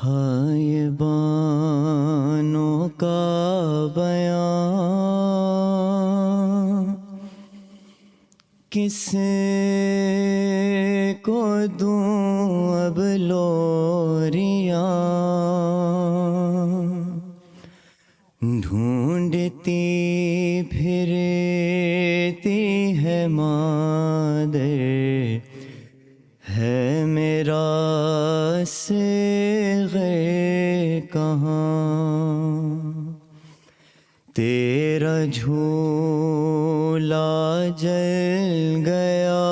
ہائے بانوں کا بیان کس کو دوں اب لوریاں، ڈھونڈتی پھرتی ہے مادر ہے میرا صغیر کہاں، تیرا جھولا جل گیا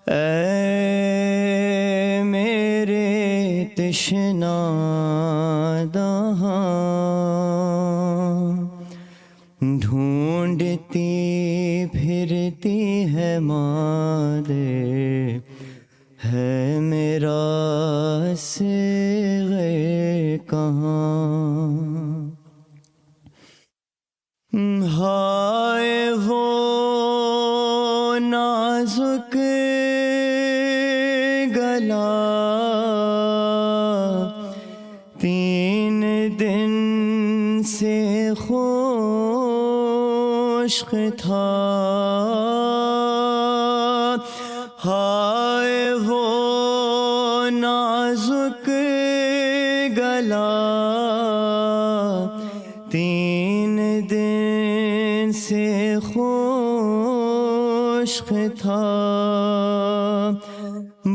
اے میرے تشنا دہاں، ڈھونڈتی پھرتی ہے مادر ہے میرا صغیر کہاں، ہائے وہ نازک گلا 3 دن سے خشک تھا، ہائے وہ نازک گلا 3 دن سے خشک تھا،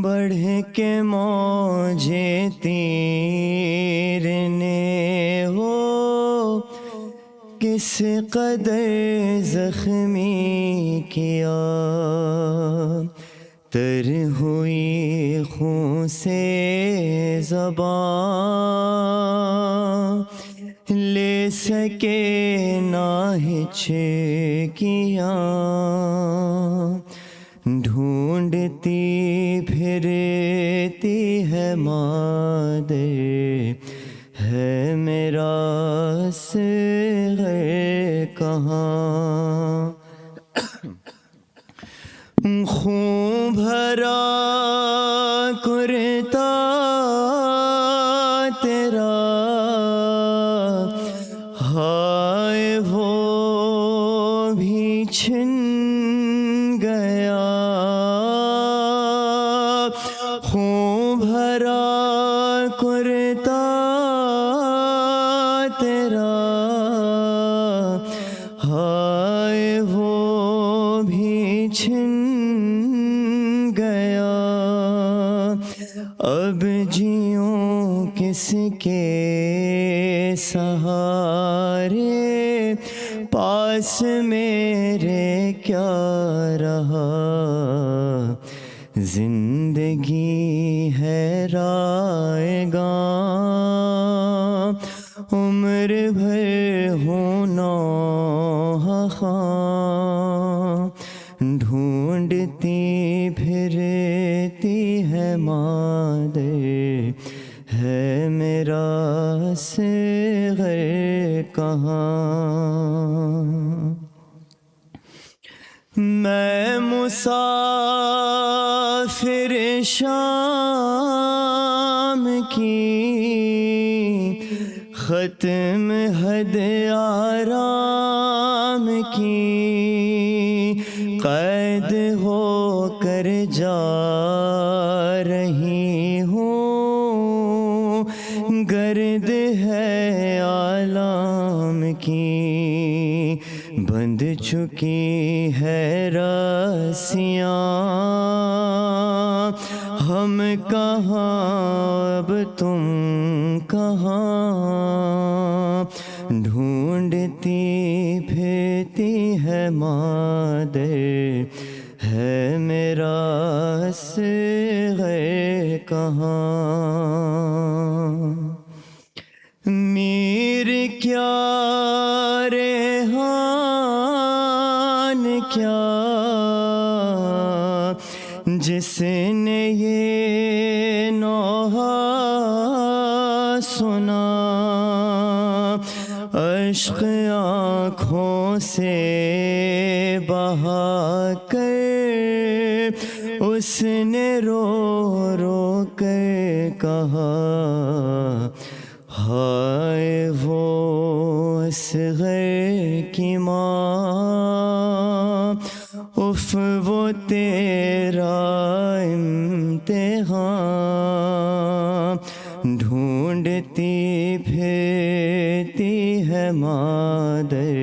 بڑھ کے موجے تیر نے وہ کس قدر زخمی کیا، تر ہوئی خون سے زبان لے سکے نہ ہچکیاں، ڈھونڈتی پھرتی ہے مادر ہے میرا صغیر کہاں، خون بھرا کرتا تیرا ہائے وہ بھی چھن گیا، خون بھرا کرتا تیرا ہائے وہ بھی چھن گیا، اب جیوں کس کے سہارے، پاس میرے کیا رہا، زندگی ہے رائیگاں عمر بھر ہونا خواں، ڈھونڈتی پھرتی ہے مادر ہے میرا صغیر کہاں، میں مسافر شام کی ختم حد آرام کی، قید ہو کر جا رہی ہوں، گرد ہے عالم کی، بند چکی ہے رسیاں، ہم کہاں اب تم کہاں، ڈھونڈتی پھرتی ہے مادر ہے میرا صغیر کہاں، میر کیا ریحان کیا جس نے یہ نوحہ سنا، عشق آنکھوں سے بہا کر اس نے رو رو کر کہا ہائے وہ اصغر کی ماں، اف وہ تیرا امتحان، ڈھونڈتی پھرتی ہے مادر،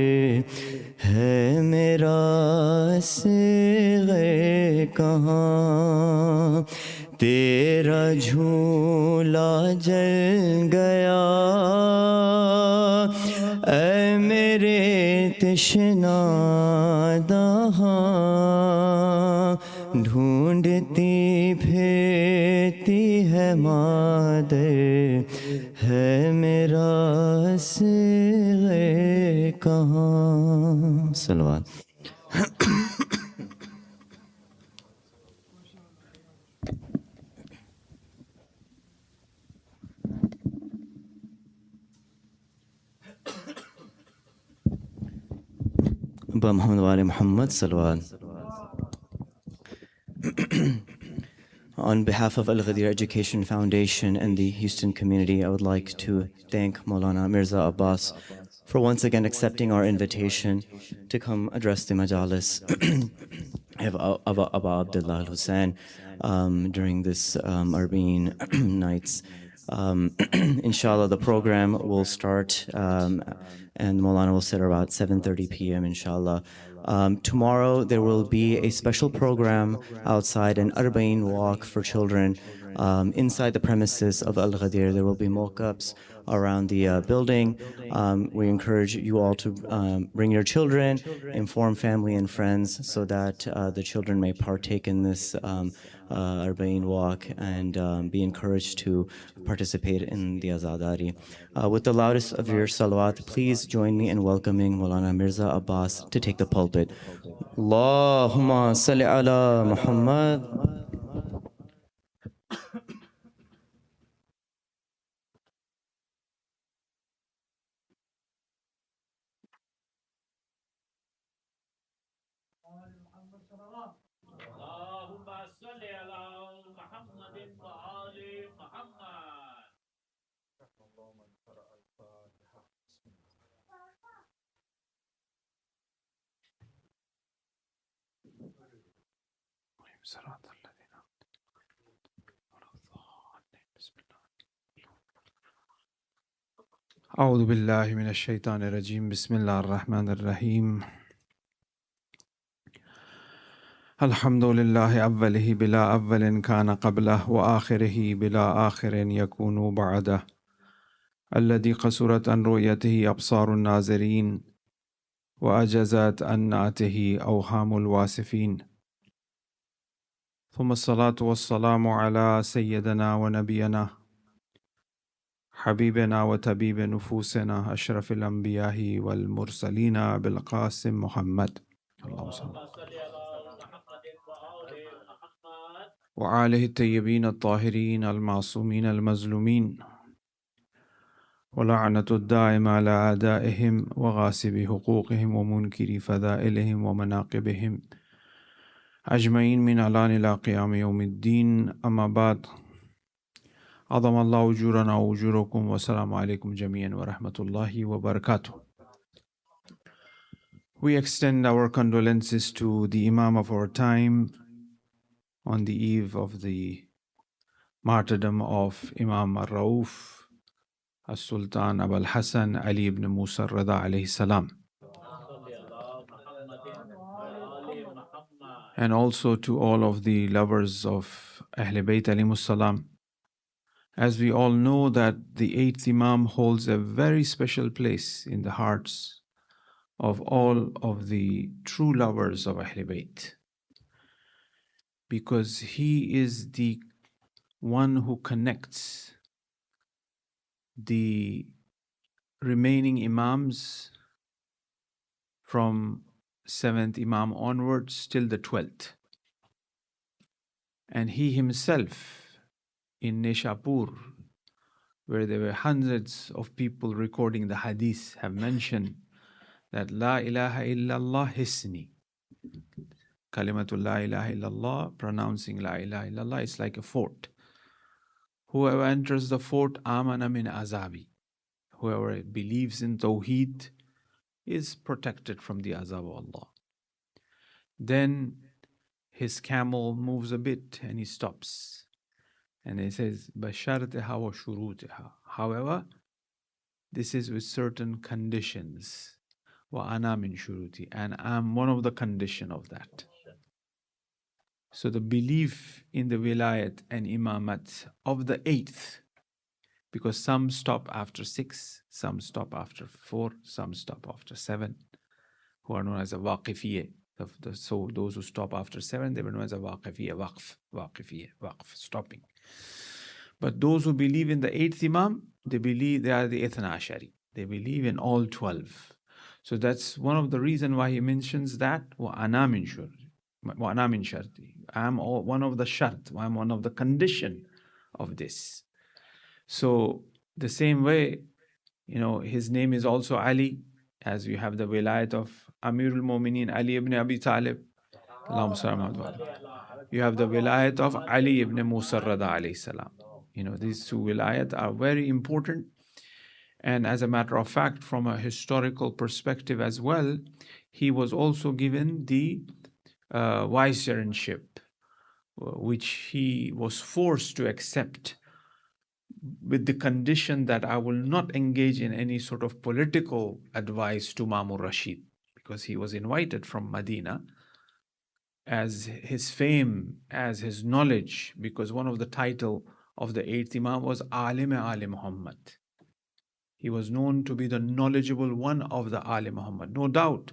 ہے میرا اصغر کہاں، تیرا جھولا جل گیا اے میرے تشنا دہاں، ڈھونڈتی پھرتی ہے مادر، ہے میرا اصغر کہاں. صلوات. ابا محمد وال Muhammad صلوات. On behalf of Al-Ghadir Education Foundation and the Houston community, I would like to thank Maulana Mirza Abbas for once again accepting our invitation to come address the Majalis. I have Abba Abdullah Al-Hussein during this Arbaeen nights. Inshallah, the program will start and Maulana will sit around 7:30 p.m. inshallah. Tomorrow there will be a special program outside, an Arbaeen walk for children inside the premises of Al-Ghadir. There will be mock-ups around the building. We encourage you all to bring your children, inform family and friends so that the children may partake in this Arbaeen walk and be encouraged to participate in the Azadari. With the loudest of your salawat, please join me in welcoming Maulana Mirza Abbas to take the pulpit. Allahumma salli ala Muhammad. اعوذ باللہ من الشیطان الرجیم بسم اللہ الرحمن الرحیم الحمد للہ اولہ بلا اول کان قبلہ وآخرہ بلا آخر یکون بعدہ الذی قصرت عن رؤیتہ ابصار الناظرین وعجزت عن نعتہ اوہام الواصفین ثم الصلاة والسلام علی سیدنا ونبینا حبیبنا و طبیب نفوسنا اشرف الانبیاء والمرسلین بالقاسم محمد اللہم صل وآلہ الطیبین الطاہرین المعصومین المظلومین ولعنۃ الدائم علی اعدائہم وغاصب حقوقہم ومنکر فضائلہم ومناقبہم اجمعین من علان الى قیام یوم الدین. اما بعد، عظم اللہ اجورنا و اجورکم والسلام علیکم جمیعا ورحمۃ اللہ وبرکاتہ. We extend our condolences to the Imam of our time on the eve of the martyrdom of Imam al-Rauf, As-Sultan Abul Hassan Ali ibn Musa al-Rida alayhi salam, and also to all of the lovers of Ahl Bayt alayhimus salam. As we all know that the eighth Imam holds a very special place in the hearts of all of the true lovers of Ahl Bayt, because he is the one who connects the remaining Imams from 7th Imam onwards till the 12th. And he himself in Nishapur, where there were hundreds of people recording the hadith, have mentioned that La ilaha illallah hisni, Kalimatul la ilaha illallah, pronouncing la ilaha illallah, is like a fort. Whoever enters the fort, amana min azabi. Whoever believes in Tawheed is protected from the azab of Allah. Then his camel moves a bit and he stops. And he says, Basharteha wa shuruteha. However, this is with certain conditions. Wa ana min shuruti. And I'm one of the condition of that. So the belief in the wilayat and imamat of the 8th, because some stop after 6, some stop after 4, some stop after 7, who are known as a waqifiyya. So those who stop after 7, they were known as a waqifiyya, waqifiyya, stopping. But those who believe in the 8th Imam, they believe they are the Ithna Ashari. They believe in all 12. So that's one of the reasons why he mentions that, wa ana min sharti. I'm one of the shart, I'm one of the condition of this. So the same way, his name is also Ali, as you have the wilayat of Amirul Mu'mineen Ali ibn Abi Talib. You have the wilayat of Ali ibn Musa Rada alayhi salam. These two wilayat are very important. And as a matter of fact, from a historical perspective as well, he was also given the vicegerentship, which he was forced to accept with the condition that I will not engage in any sort of political advice to Mamur Rashid, because he was invited from Medina as his fame, as his knowledge, because one of the title of the 8th Imam was Alim Ali Muhammad. He was known to be the knowledgeable one of the Ali Muhammad. No doubt,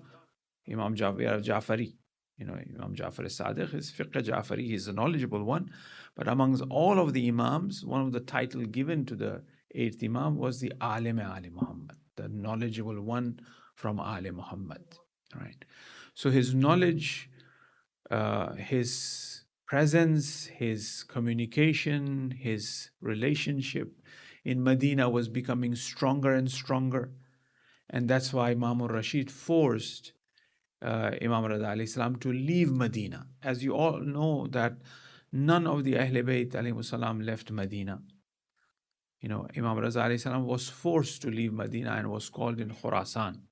Imam Jafari, Imam Jafar as-Sadiq is Fiqh Jafari, he is a knowledgeable one. But amongst all of the Imams, one of the title given to the 8th Imam was the Alim Ali Muhammad, the knowledgeable one from Ali Muhammad. Right? So his knowledge, his presence, his communication, his relationship in Medina was becoming stronger and stronger. And that's why Mamur Rashid forced Imam Rada alayhi salam to leave Medina. As you all know that none of the Ahl Bayt alayhi salam left Medina. Imam Rada alayhi salam was forced to leave Medina and was called in Khurasan.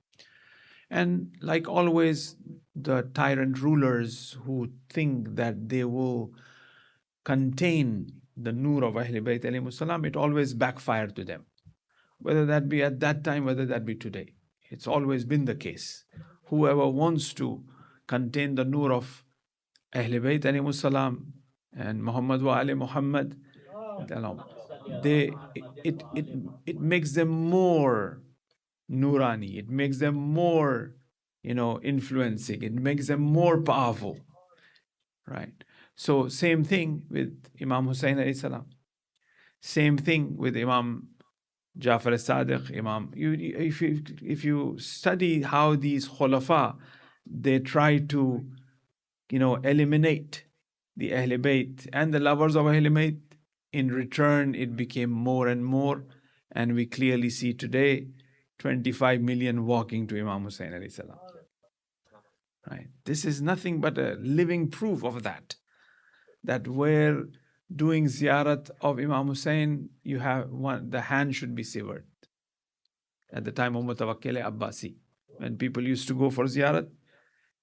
And like always, the tyrant rulers who think that they will contain the nur of Ahl Bayt alayhi salam, it always backfired to them. Whether that be at that time, whether that be today. It's always been the case. Whoever wants to contain the nur of Ahl Bayt alayhi salam and Muhammad wa Ali Muhammad, it makes them more nurani, it makes them more, influencing, it makes them more powerful. Right? So same thing with Imam Hussain alayhi salam. Same thing with Imam Jafar as-Sadiq, Imam. If you study how these khulafa, they try to, eliminate the Ahl Bayt and the lovers of Ahl Bayt, in return it became more and more, and we clearly see today 25 million walking to Imam Hussain alayhi salam. Right? This is nothing but a living proof of that where doing ziyarat of Imam Hussain, you have the hand should be severed. At the time of Mutawakkil Abbasi, when people used to go for ziyarat,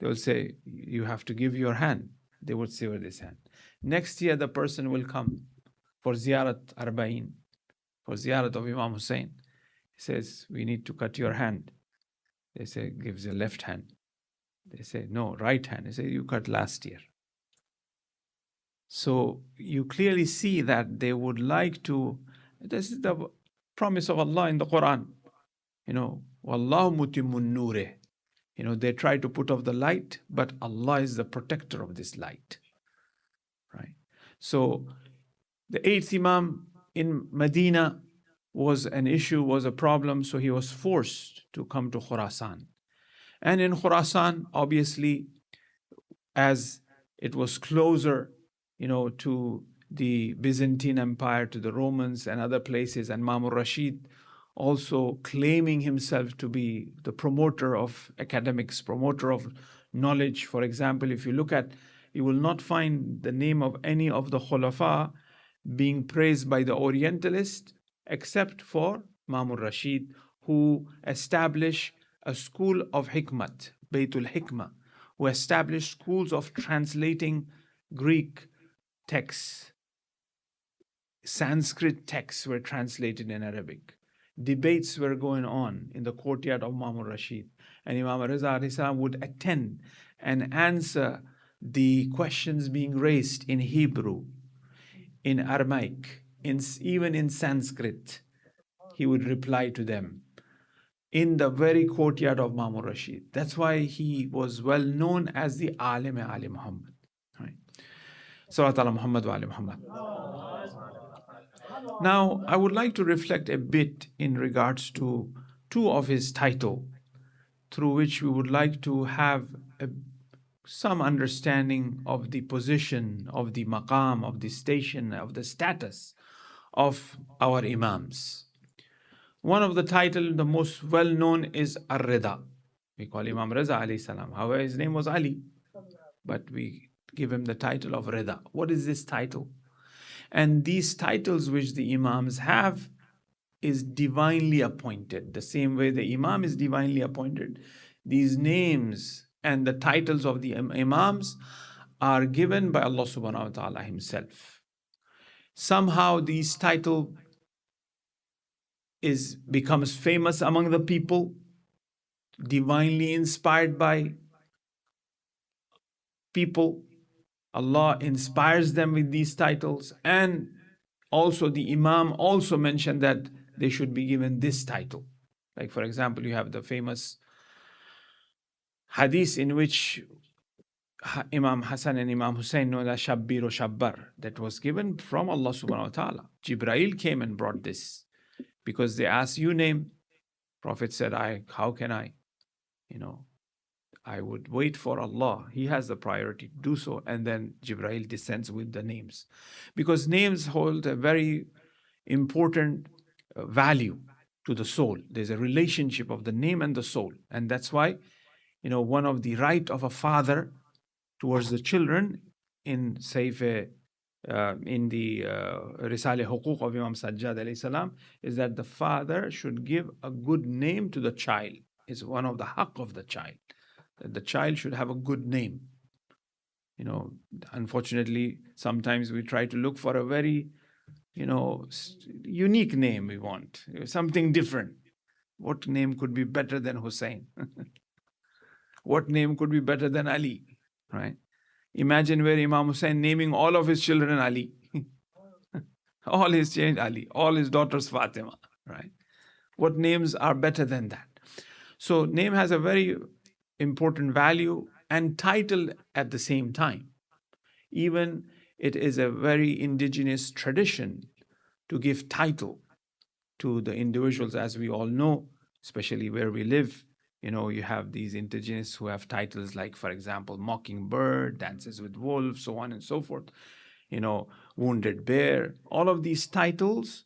they will say, you have to give your hand. They would sever this hand. Next year, the person will come for Majalis-e-Arbaeen, for ziyarat of Imam Hussain. He says, we need to cut your hand. They say, gives the left hand. They say, no, right hand. They say, you cut last year. So you clearly see that they would like to, this is the promise of Allah in the Quran, Wallahu mutimmun nureh. They try to put off the light, but Allah is the protector of this light. Right? So the 8th Imam in Medina was an issue, was a problem, so he was forced to come to Khurasan. And in Khurasan, obviously, as it was closer to the Byzantine Empire, to the Romans and other places, and Mamur Rashid also claiming himself to be the promoter of academics, promoter of knowledge. For example, if you look at, you will not find the name of any of the Khulafa being praised by the Orientalist except for Imam Rashid, who established a school of Hikmat, Baytul Hikmah, who established schools of translating Greek texts. Sanskrit texts were translated in Arabic. Debates were going on in the courtyard of Imam Rashid. And Imam Mirza alayhi salam would attend and answer the questions being raised in Hebrew, in Aramaic, even in Sanskrit. He would reply to them in the very courtyard of Imam Rashid. That's why he was well known as the Alim Ali Muhammad. Right? Salawat ala Muhammad wa ali Muhammad. Now, I would like to reflect a bit in regards to two of his titles, through which we would like to have some understanding of the position, of the maqam, of the station, of the status of our imams. One of the titles, the most well-known, is Ar-Rida. We call Imam Mirza alayhi salam. However, his name was Ali, but we give him the title of Rida. What is this title? And these titles which the imams have is divinely appointed. The same way the imam is divinely appointed, these names and the titles of the imams are given by Allah subhanahu wa ta'ala himself. Somehow these title becomes famous among the people, divinely inspired by people. Allah inspires them with these titles, and also the Imam also mentioned that they should be given this title. Like, for example, you have the famous hadith in which Imam Hassan and Imam Hussein know that Shabbir or Shabbar, that was given from Allah subhanahu wa ta'ala. Jibreel came and brought this because they asked, you name. Prophet said, how can I? I would wait for Allah. He has the priority to do so. And then Jibreel descends with the names. Because names hold a very important value to the soul. There's a relationship of the name and the soul. And that's why, one of the right of a father towards the children in the Risale Huquq of Imam Sajjad alayhi salam is that the father should give a good name to the child. It's one of the haqq of the child. That the child should have a good name. Unfortunately, sometimes we try to look for a very, unique name we want, something different. What name could be better than Hussein? What name could be better than Ali? Right? Imagine where Imam Hussein naming all of his children Ali. All his children Ali, all his daughters Fatima. Right? What names are better than that? So name has a very important value and title at the same time. Even it is a very indigenous tradition to give title to the individuals, as we all know, especially where we live. You have these indigenous who have titles like, for example, Mockingbird, Dances with Wolves, so on and so forth. Wounded Bear. All of these titles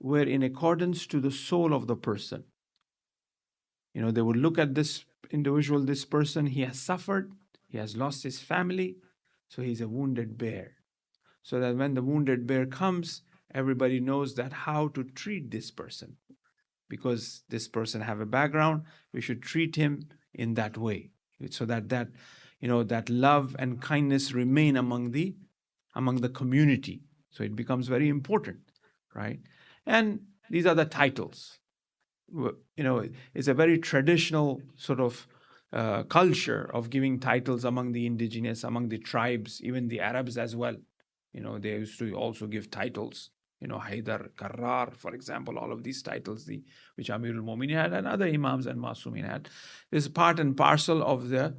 were in accordance to the soul of the person. They would look at this individual, this person, he has suffered, he has lost his family, so he's a wounded bear. So that when the wounded bear comes, everybody knows that how to treat this person. Because this person have a background, we should treat him in that way. So that love and kindness remain among the community. So it becomes very important, right? And these are the titles. It's a very traditional sort of culture of giving titles among the indigenous, among the tribes, even the Arabs as well. They used to also give titles. Haydar, Karrar, for example, all of these titles, which Amirul Mu'minin had and other Imams and Masumin had. This is part and parcel of the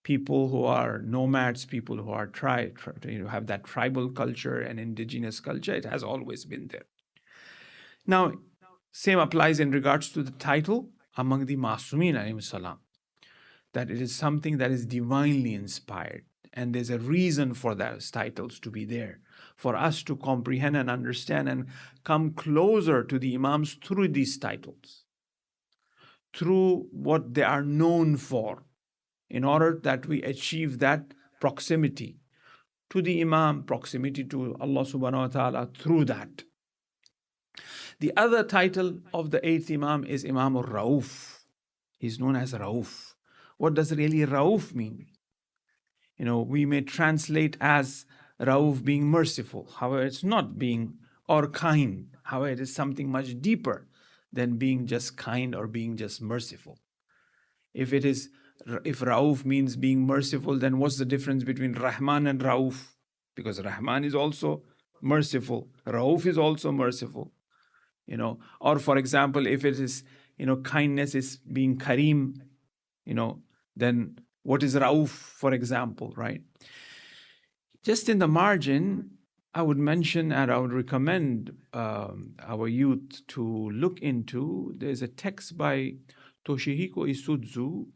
people who are nomads, people who are have that tribal culture and indigenous culture. It has always been there. Now, same applies in regards to the title among the Masumin alayhi salam, that it is something that is divinely inspired. And there's a reason for those titles to be there, for us to comprehend and understand and come closer to the Imams through these titles, through what they are known for. in order that we achieve that proximity to the Imam, proximity to Allah subhanahu wa ta'ala through that. The other title of the 8th Imam is Imam al-Rauf. He's known as Rauf. What does really Rauf mean? We may translate as Rauf being merciful. However, it's not being or kind. However, it is something much deeper than being just kind or being just merciful. If Rauf means being merciful, then what's the difference between Rahman and Rauf? Because Rahman is also merciful. Rauf is also merciful. Or for example, if it is, kindness is being Kareem, then what is Rauf, for example, right? Just in the margin, I would mention and I would recommend our youth to look into, there's a text by Toshihiko Isudzu,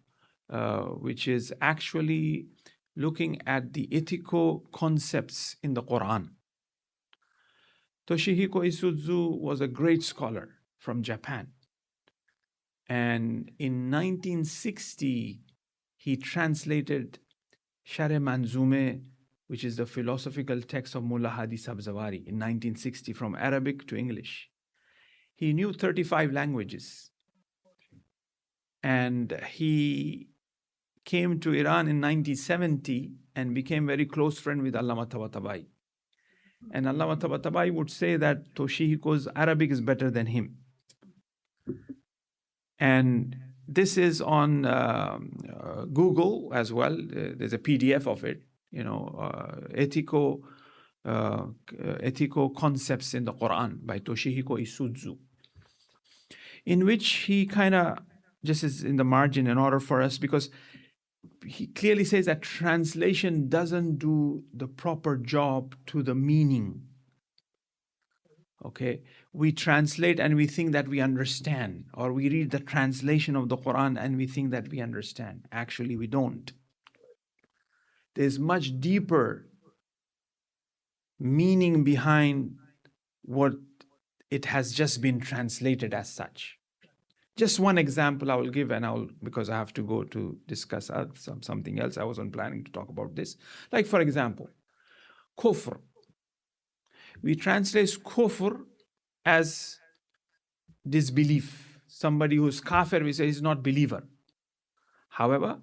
which is actually looking at the ethical concepts in the Quran. Toshihiko Isudzu was a great scholar from Japan. And in 1960, he translated Sharh Manzume, which is the philosophical text of Mullah Hadi Sabzawari, in 1960 from Arabic to English. He knew 35 languages. And he came to Iran in 1970 and became very close friend with Allama Tabatabai. And Allama Tabatabai would say that Toshihiko's Arabic is better than him. And this is on Google as well. There's a PDF of it, ethical concepts in the Quran by Toshihiko Isudzu, in which he kind of, just is in the margin in order for us, because he clearly says that translation doesn't do the proper job to the meaning. Okay, we translate and we think that we understand, or we read the translation of the Quran and we think that we understand. Actually, we don't. There's much deeper meaning behind what it has just been translated as such. Just one example I will give, and because I have to go to discuss something else. I wasn't planning to talk about this. Like, for example, kufr. We translate kufr as disbelief. Somebody who's kafir, we say is not believer. However,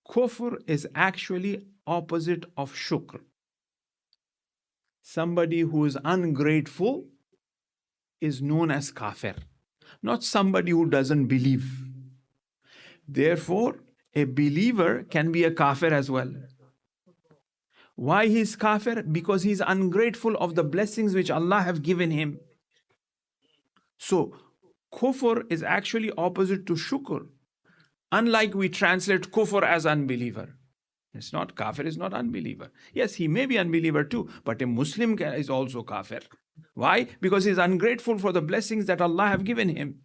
kufr is actually opposite of shukr. Somebody who is ungrateful is known as kafir, not somebody who doesn't believe. Therefore, a believer can be a kafir as well. Why he is kafir? Because he is ungrateful of the blessings which Allah have given him. So, kufr is actually opposite to shukr. Unlike we translate kufr as unbeliever. It's not, kafir is not unbeliever. Yes, he may be unbeliever too, but a Muslim is also kafir. Why? Because he is ungrateful for the blessings that Allah have given him.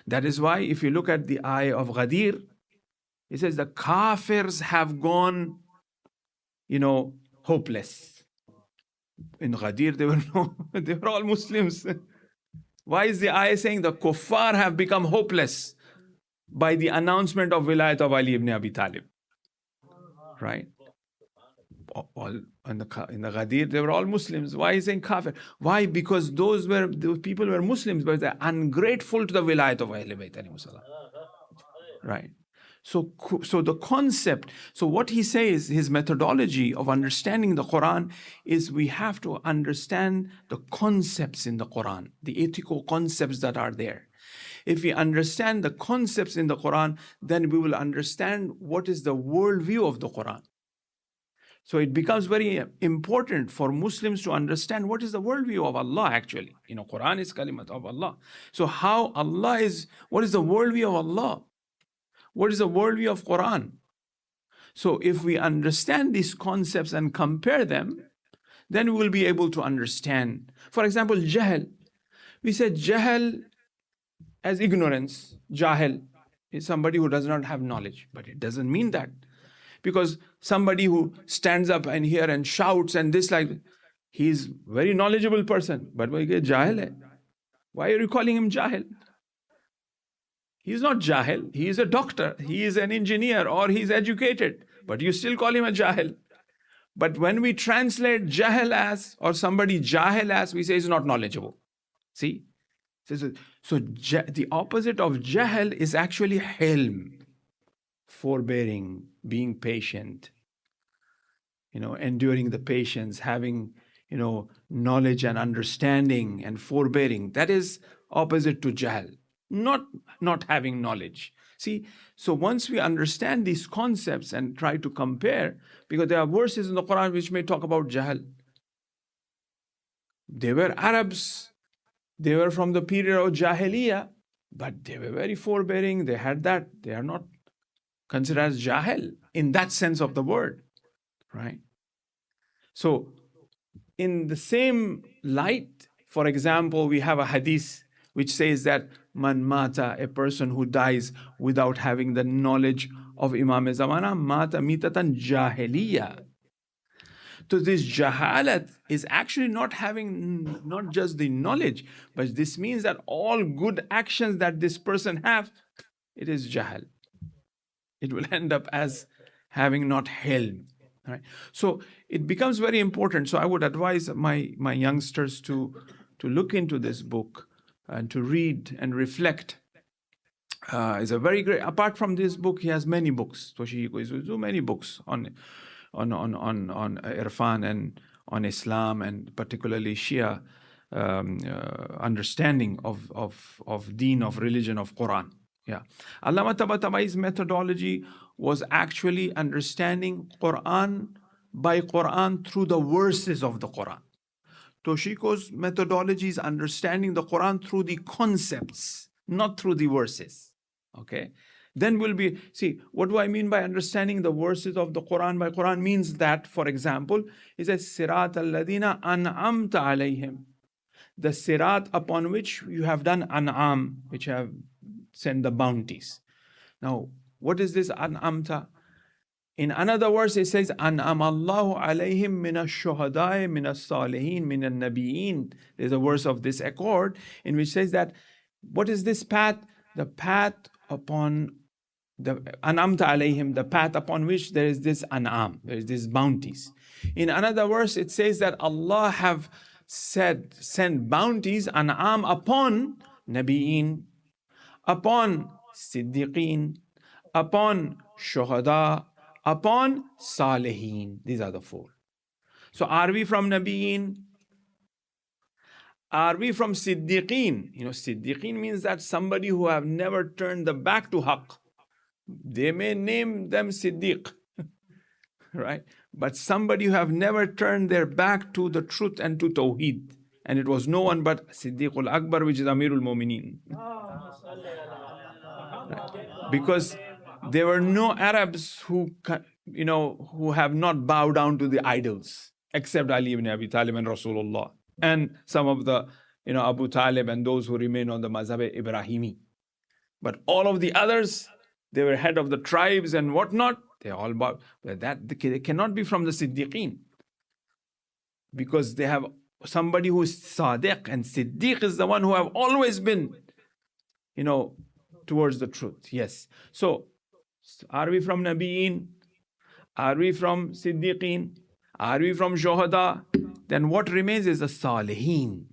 That is why if you look at the ayah of Ghadir, it says the kafirs have gone, hopeless. In Ghadir, they were all Muslims. Why is the ayah saying the kuffar have become hopeless by the announcement of wilayat of Ali ibn Abi Talib? Right? In the Ghadir, they were all Muslims. Why is he saying kafir? Why? Because those people were Muslims, but they're ungrateful to the wilayat of Ahlul Bayt. Right? So the concept, so what he says, his methodology of understanding the Quran is we have to understand the concepts in the Quran, the ethical concepts that are there. If we understand the concepts in the Quran, then we will understand what is the worldview of the Quran. So it becomes very important for Muslims to understand what is the worldview of Allah actually. Quran is kalimat of Allah. So what is the worldview of Allah? What is the worldview of Quran? So if we understand these concepts and compare them, then we will be able to understand. For example, jahl. We said jahl as ignorance. Jahil is somebody who does not have knowledge. But it doesn't mean that. Because somebody who stands up and here and shouts and this he is very knowledgeable person. But jahil hai. Why are you calling him jahil? He's not jahil. He is a doctor. He is an engineer or he's educated. But you still call him a jahil. But when we translate jahil as, or somebody jahil as, we say he's not knowledgeable. See? So the opposite of jahil is actually hilm, forbearing, being patient, enduring the patience, having, knowledge and understanding and forbearing. That is opposite to jahl, not having knowledge. See, so once we understand these concepts and try to compare, because there are verses in the Quran which may talk about jahl. They were Arabs. They were from the period of Jahiliyyah, but they were very forbearing. They had that. They are not considered as jahil in that sense of the word, right? So, in the same light, for example, we have a hadith which says that man mata, a person who dies without having the knowledge of Imam Zamana, mata mitatan jahiliya. So this jahalat is actually not having not just the knowledge, but this means that all good actions that this person have, it is jahal. It will end up as having not hilm. Right? So it becomes very important. So I would advise my youngsters to look into this book and to read and reflect. It's a very great. Apart from this book, he has many books. Toshihiko is so many books on Irfan and on Islam and particularly Shia understanding of deen, of religion, of Quran. Yeah, Allama Tabatabai's methodology was actually understanding Quran by Quran through the verses of the Quran. Toshiko's methodology is understanding the Quran through the concepts, not through the verses. Okay? Then we'll be, see, what do I mean by understanding the verses of the Quran by Quran? Means that, for example, it says, Sirat al-ladina an'amta alayhim. The sirat upon which you have done an'am, which have sent the bounties. Now, what is this an'amta? In another verse, it says, An'am Allahu alayhim min ash-shuhada'i min as-salihin min an-nabiyyin. There's a verse of this accord in which says that, what is this path? The path upon the an'amta alayhim, the path upon which there is this an'am, there is this bounties. In another verse, it says that Allah have sent bounties, an'am, upon nabiyyin, upon siddiqeen, upon shuhada, upon salihin. These are the four. So are we from nabiyyin? Are we from siddiqeen? Siddiqeen means that somebody who have never turned the back to haqq. They may name them siddiq, right? But somebody who have never turned their back to the truth and to tawheed. And it was no one but Siddiqul Akbar, which is Amirul Mu'mineen. Right? Because there were no Arabs who have not bowed down to the idols, except Ali ibn Abi Talib and Rasulullah. And some of the, Abu Talib and those who remain on the Mazhab Ibrahimi. But all of the others, they were head of the tribes and whatnot. They all bowed. But they cannot be from the Siddiqeen. Because they have somebody who is Sadiq, and Siddiq is the one who have always been, towards the truth. Yes. So, are we from Nabiyyin? Are we from Siddiqeen? Are we from Shuhada? Then what remains is the Salihin.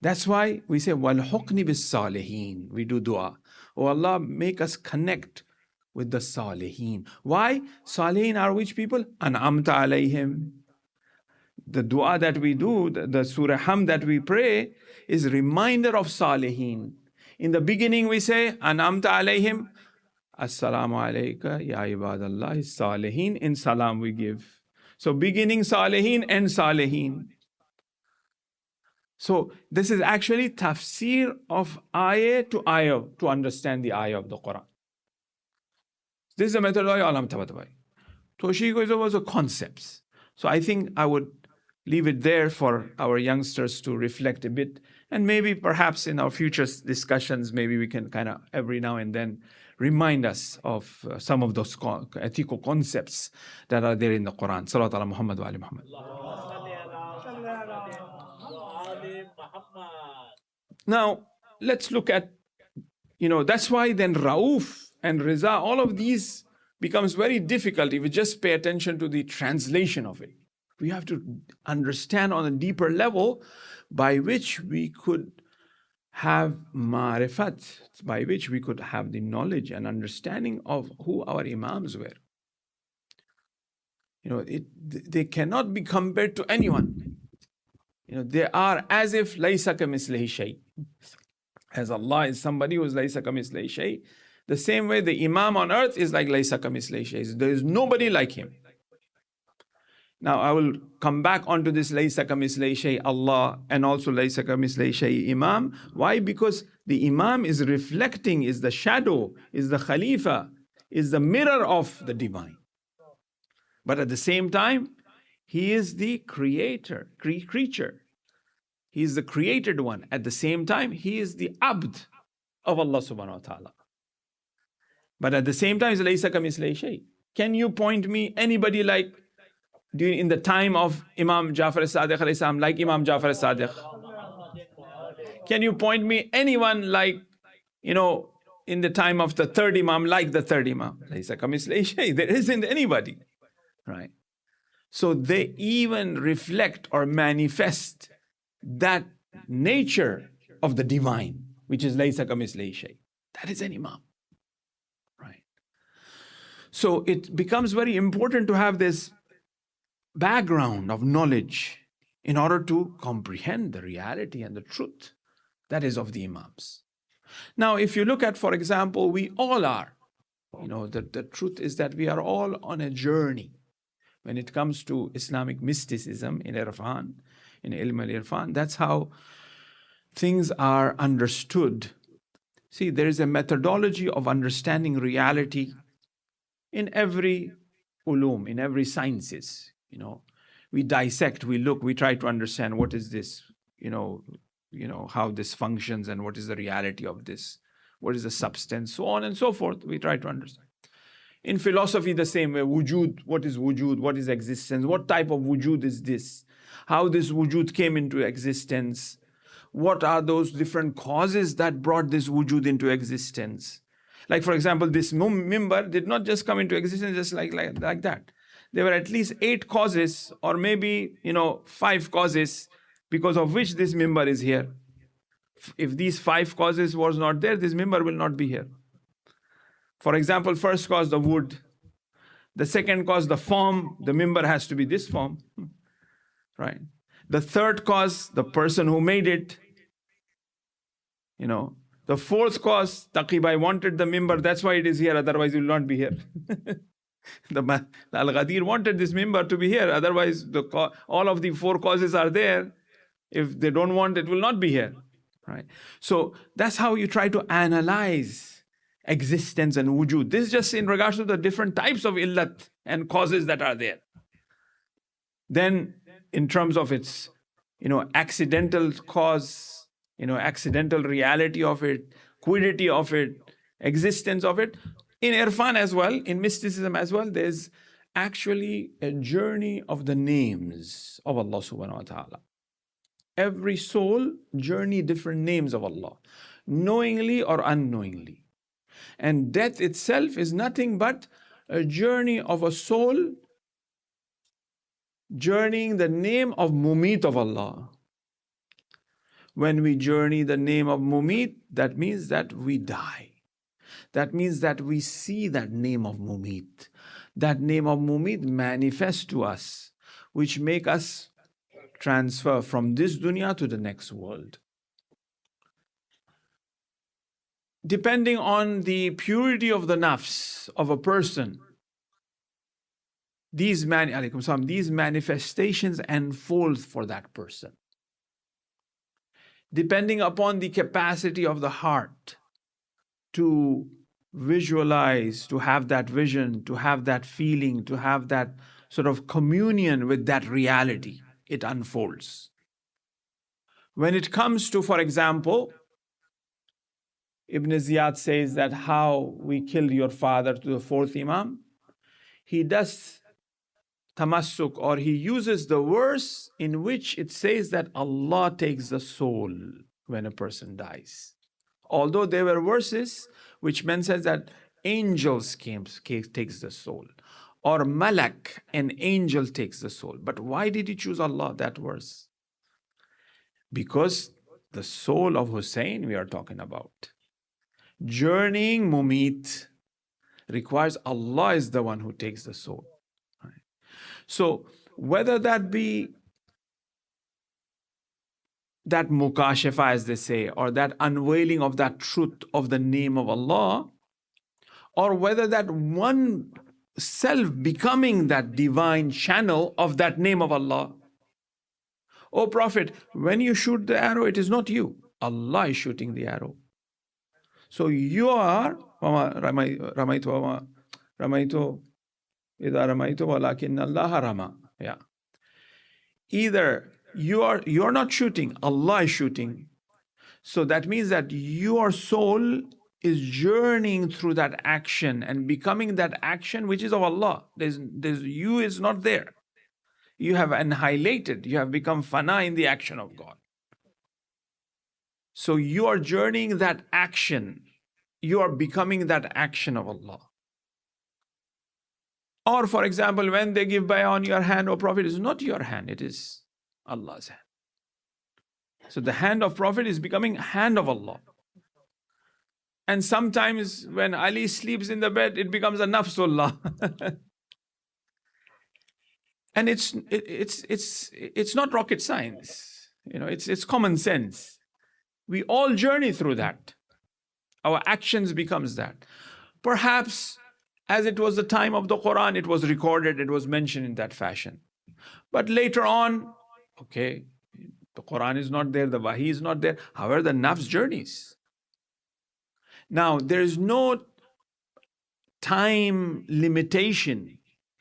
That's why we say, وَالْحُقْنِ بِالصَّالِحِينَ. We do dua. Oh Allah, make us connect with the Salihin. Why? Salihin are which people? An'amta alayhim. The dua that we do, the Surah Hamd that we pray, is reminder of Salihin. In the beginning we say, An'amta alayhim, Assalamu alayka, ya ibadallah, Salihin. In salam we give. So beginning Salihin, end Salihin. So this is actually tafsir of ayah to understand the ayah of the Quran. This is the methodology of Allama Tabatabai. Toshiko was a concepts. So I think I would leave it there for our youngsters to reflect a bit. And maybe perhaps in our future discussions, maybe we can kind of every now and then remind us of some of those ethical concepts that are there in the Quran. Salawat ala Muhammad wa ali Muhammad. Now, let's look at That's why then Rauf and Riza, all of these becomes very difficult if we just pay attention to the translation of it. We have to understand on a deeper level by which we could have ma'rifat, by which we could have the knowledge and understanding of who our imams were. They cannot be compared to anyone. They are as if laysa kamislihi shay. As Allah is somebody who is laysa kamislihi shay, the same way the imam on earth is like laysa kamislihi shay. There is nobody like him. Now I will come back onto this laysa kamislihi shay Allah and also laysa kamislihi shay imam. Why? Because the imam is reflecting, is the shadow, is the khalifa, is the mirror of the divine. But at the same time, he is the creator, creature. He is the created one. At the same time, he is the abd of Allah subhanahu wa ta'ala. But at the same time, he's laysa kamislihi shay. Can you point me anybody like in the time of Imam Jafar as-Sadiq alayhi salam, like Imam Jafar as-Sadiq? Can you point me anyone like, in the time of the third Imam, like the third Imam? Laysa kamislihi shay. There isn't anybody. Right? So they even reflect or manifest that nature of the divine, which is laysa kamislihi shay. That is an imam. Right? So it becomes very important to have this background of knowledge in order to comprehend the reality and the truth that is of the imams. Now, if you look at, for example, we all are, the truth is that we are all on a journey. When it comes to Islamic mysticism in Irfan, in Ilm al-Irfan, that's how things are understood. See, there is a methodology of understanding reality in every ulum, in every sciences. We dissect, we look, we try to understand what is this, how this functions and what is the reality of this, what is the substance, so on and so forth. We try to understand. In philosophy, the same way, wujud, what is wujud, what is existence, what type of wujud is this, how this wujud came into existence, what are those different causes that brought this wujud into existence. Like, for example, this mimbar did not just come into existence just like that. There were at least 8 causes, or maybe, 5 causes, because of which this mimbar is here. If these 5 causes was not there, this mimbar will not be here. For example, first cause, the wood. The second cause, the form. The mimbar has to be this form. Right? The third cause, the person who made it. The fourth cause, Taqi Bhai wanted the mimbar, that's why it is here, otherwise it will not be here. The Al-Ghadir wanted this mimbar to be here, otherwise all of the 4 causes are there. If they don't want, it will not be here. Right? So that's how you try to analyze existence and wujud. This is just in regards to the different types of illat and causes that are there. Then in terms of its, accidental cause, accidental reality of it, quiddity of it, existence of it. In Irfan as well, in mysticism as well, there's actually a journey of the names of Allah subhanahu wa ta'ala. Every soul journey different names of Allah, knowingly or unknowingly. And death itself is nothing but a journey of a soul journeying the name of Mumit of Allah. When we journey the name of Mumit, that means that we die. That means that we see that name of Mumit. That name of Mumit manifests to us, which make us transfer from this dunya to the next world. Depending on the purity of the nafs of a person, these manifestations unfold for that person. Depending upon the capacity of the heart to visualize, to have that vision, to have that feeling, to have that sort of communion with that reality, it unfolds. When it comes to, for example, Ibn Ziyad says that how we killed your father to the 4th Imam, he does tamassuk, or he uses the verse in which it says that Allah takes the soul when a person dies. Although there were verses which men says that angels takes the soul, or malak, an angel takes the soul. But why did he choose Allah, that verse? Because the soul of Hussein we are talking about, journeying mumit, requires Allah is the one who takes the soul. Right? So whether that be that mukashafa, as they say, or that unveiling of that truth of the name of Allah, or whether that one self becoming that divine channel of that name of Allah. Oh Prophet, when you shoot the arrow, it is not you. Allah is shooting the arrow. So you are ramaytu idha ramaytu walakin Allah rama. Yeah. Either you're not shooting, Allah is shooting. So that means that your soul is journeying through that action and becoming that action which is of Allah. There's you is not there. You have annihilated, you have become fana in the action of God. So you are journeying that action. You are becoming that action of Allah. Or for example, when they give bay'ah on your hand, oh Prophet, it's not your hand, it is Allah's hand. So the hand of Prophet is becoming hand of Allah. And sometimes when Ali sleeps in the bed, it becomes a nafsullah. And it's not rocket science. It's common sense. We all journey through that. Our actions becomes that. Perhaps as it was the time of the Quran, it was recorded, it was mentioned in that fashion. But later on, okay, the Quran is not there, the Wahi is not there. However, the nafs journeys. Now, there is no time limitation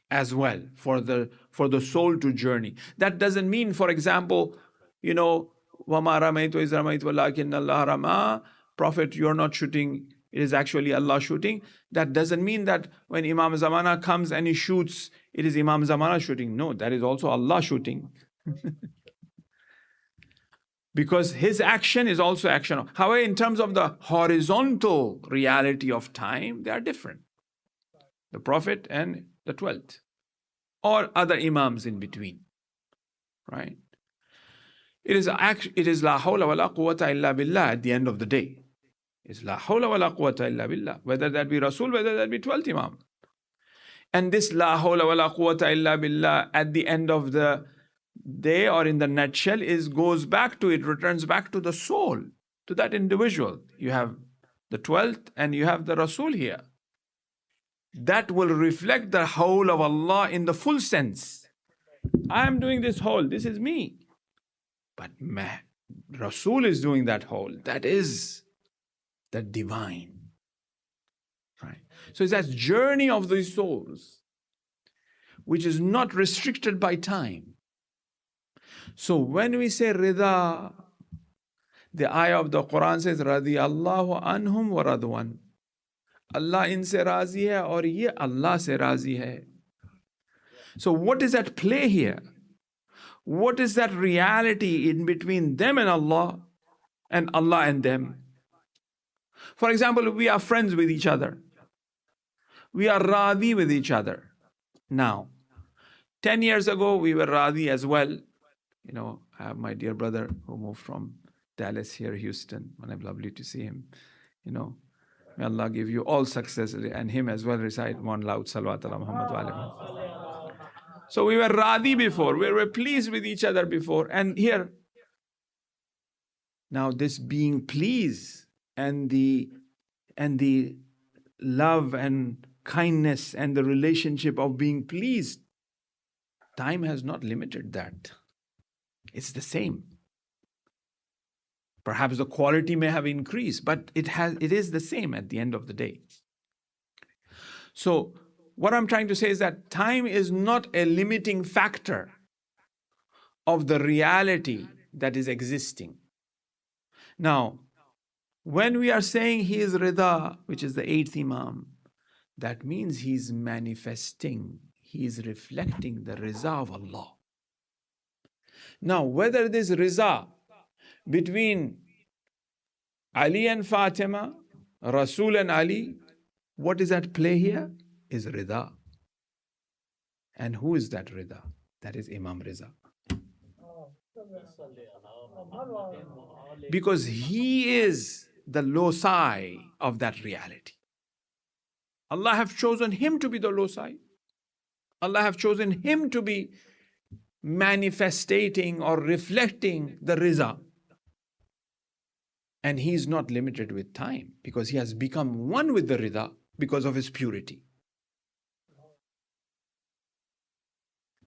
as well for the soul to journey. That doesn't mean, for example, وَمَا رَمَيْتُ إِذْ رَمَيْتُ وَلَكِنَّ اللَّهَ رَمَى. Prophet, you're not shooting, it is actually Allah shooting. That doesn't mean that when Imam Zamana comes and he shoots, it is Imam Zamana shooting. No, that is also Allah shooting. Because his action is also action. However, in terms of the horizontal reality of time, they are different. The Prophet and the 12th. Or other Imams in between. Right? It is la hawla wa la quwwata illa billah at the end of the day. It's la hawla wa la quwwata illa billah. Whether that be Rasul, whether that be 12th Imam. And this la hawla wa la quwwata illa billah at the end of the day, or in the nutshell, returns back to the soul, to that individual. You have the 12th and you have the Rasul here. That will reflect the whole of Allah in the full sense. I am doing this whole, this is me. But Rasul is doing that whole. That is the divine. Right? So it's that journey of these souls, which is not restricted by time. So when we say rida, the ayah of the Quran says, radiyallahu anhum wa radwan. Allah inse razi hai aur ye Allah se razi hai. So what is at play here? What is that reality in between them and Allah and them? For example, we are friends with each other. We are radi with each other. Now, 10 years ago, we were radi as well. I have my dear brother who moved from Dallas here, Houston, and I'm lovely to see him. May Allah give you all success, and him as well. Recite one loud salawat ala Muhammad wa ala. So we were radi before, we were pleased with each other before, and here, now this being pleased and the love and kindness and the relationship of being pleased, time has not limited that. It's the same. Perhaps the quality may have increased, but it is the same at the end of the day. So what I'm trying to say is that time is not a limiting factor of the reality that is existing. Now, when we are saying he is Rida, which is the 8th Imam, that means he is manifesting, he is reflecting the Riza of Allah. Now, whether this Riza between Ali and Fatima, Rasul and Ali, what is at play here is Rida. And who is that Rida? That is Imam Riza. Because he is the loci of that reality. Allah have chosen him to be the loci. Allah have chosen him to be manifesting or reflecting the Riza. And he is not limited with time because he has become one with the Rida because of his purity.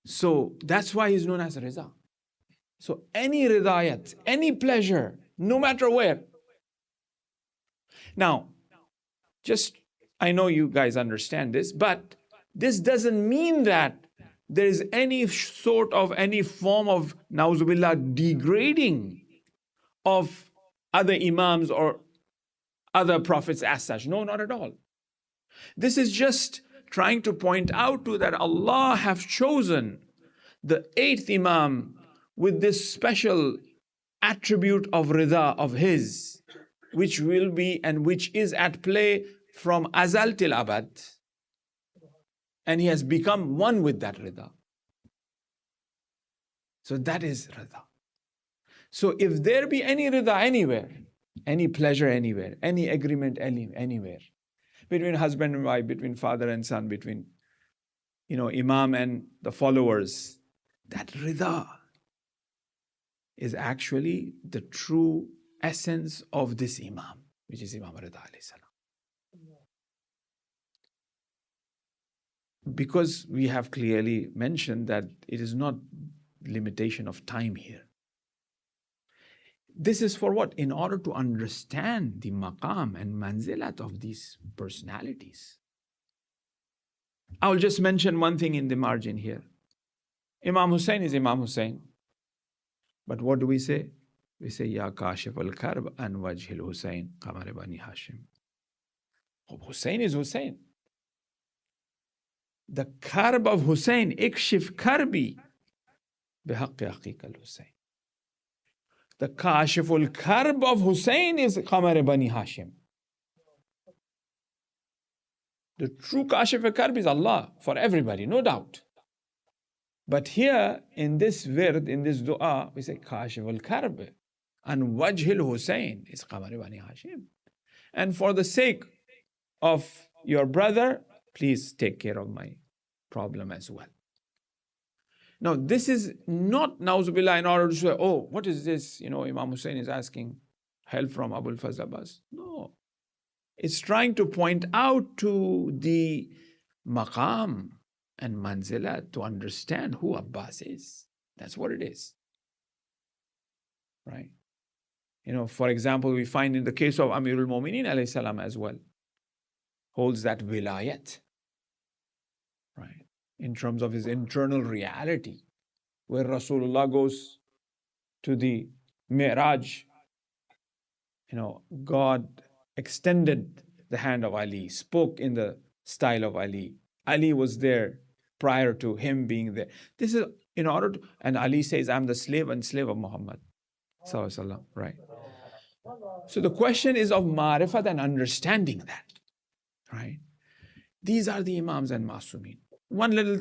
So that's why he's known as Riza. So any ridayat, any pleasure, no matter where. Now, I know you guys understand this, but this doesn't mean that there is any form of, na'uzubillah, degrading of other imams or other prophets as such. No, not at all. This is just trying to point out to that Allah have chosen the 8th Imam with this special attribute of Rida of His, which will be and which is at play from Azal till Abad. And he has become one with that Rida. So that is Rida. So if there be any Rida anywhere, any pleasure anywhere, any agreement anywhere, between husband and wife, between father and son, between Imam and the followers, that Rida is actually the true essence of this Imam, which is Imam Rida alayhi salam. Because we have clearly mentioned that it is not limitation of time here. This is for what? In order to understand the maqam and manzilat of these personalities. I'll just mention one thing in the margin here. Imam Hussein is Imam Hussein. But what do we say? We say, Ya Kashif al-Karb an wajhil Hussein, Qamar Bani Hashim. Hussein is Hussein. The Karb of Hussein, Ikshif Karbi, bihaqqi haqiq al-Hussein. The Kashif al-Karb of Hussein is Qamar Bani Hashim. The true Kashif al-Karb is Allah for everybody, no doubt. But here, in this wird, in this dua, we say Kashif al-Karb and Wajhil Hussein is Qamar Bani Hashim. And for the sake of your brother, please take care of my problem as well. Now, this is not, na'uzubillah, in order to say, oh, what is this? Imam Hussein is asking help from Abul Fazl Abbas. No. It's trying to point out to the maqam and manzilat to understand who Abbas is. That's what it is. Right? For example, we find in the case of Amirul Mu'mineen alayhi salam as well, holds that wilayat. Right? In terms of his internal reality, where Rasulullah goes to the Mi'raj, God extended the hand of Ali, spoke in the style of Ali. Ali was there prior to him being there. This is in order to, and Ali says, I'm the slave and slave of Muhammad. Right? So the question is of ma'rifat and understanding that. Right? These are the Imams and Masumeen. One little,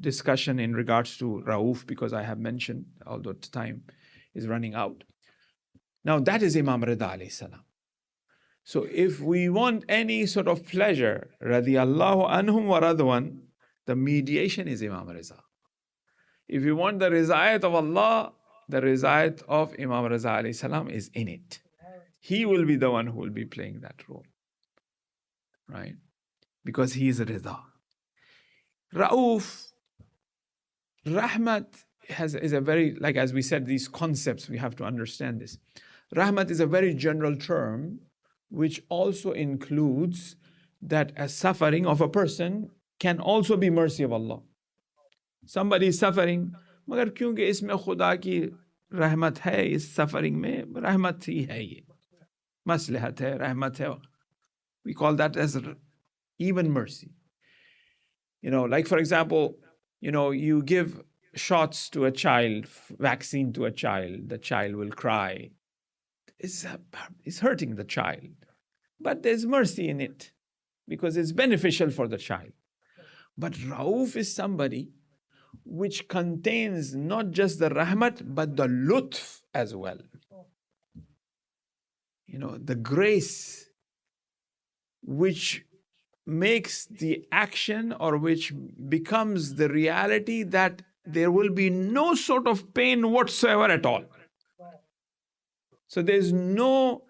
discussion in regards to Rauf, because I have mentioned, although time is running out. Now that is Imam Rida alayhi salam. So if we want any sort of pleasure, radiyallahu anhum wa radwan, the mediation is Imam Riza. If you want the rizayat of Allah, the rizayat of Imam Riza alayhi salam is in it. He will be the one who will be playing that role. Right? Because he is Rida. Rauf, Rahmat is a very, like as we said, these concepts, we have to understand this. Rahmat is a very general term which also includes that a suffering of a person can also be mercy of Allah. Somebody is suffering, मगर क्योंकि इसमें खुदा की रहमत है, इस suffering में रहमत ही है ये, मसलहत है, रहमत है. We call that as even mercy. Like for example, you give shots to a child, vaccine to a child, the child will cry. is hurting the child. But there's mercy in it because it's beneficial for the child. But Rauf is somebody which contains not just the rahmat, but the lutf as well. The grace which makes the action or which becomes the reality that there will be no sort of pain whatsoever at all. So there's no,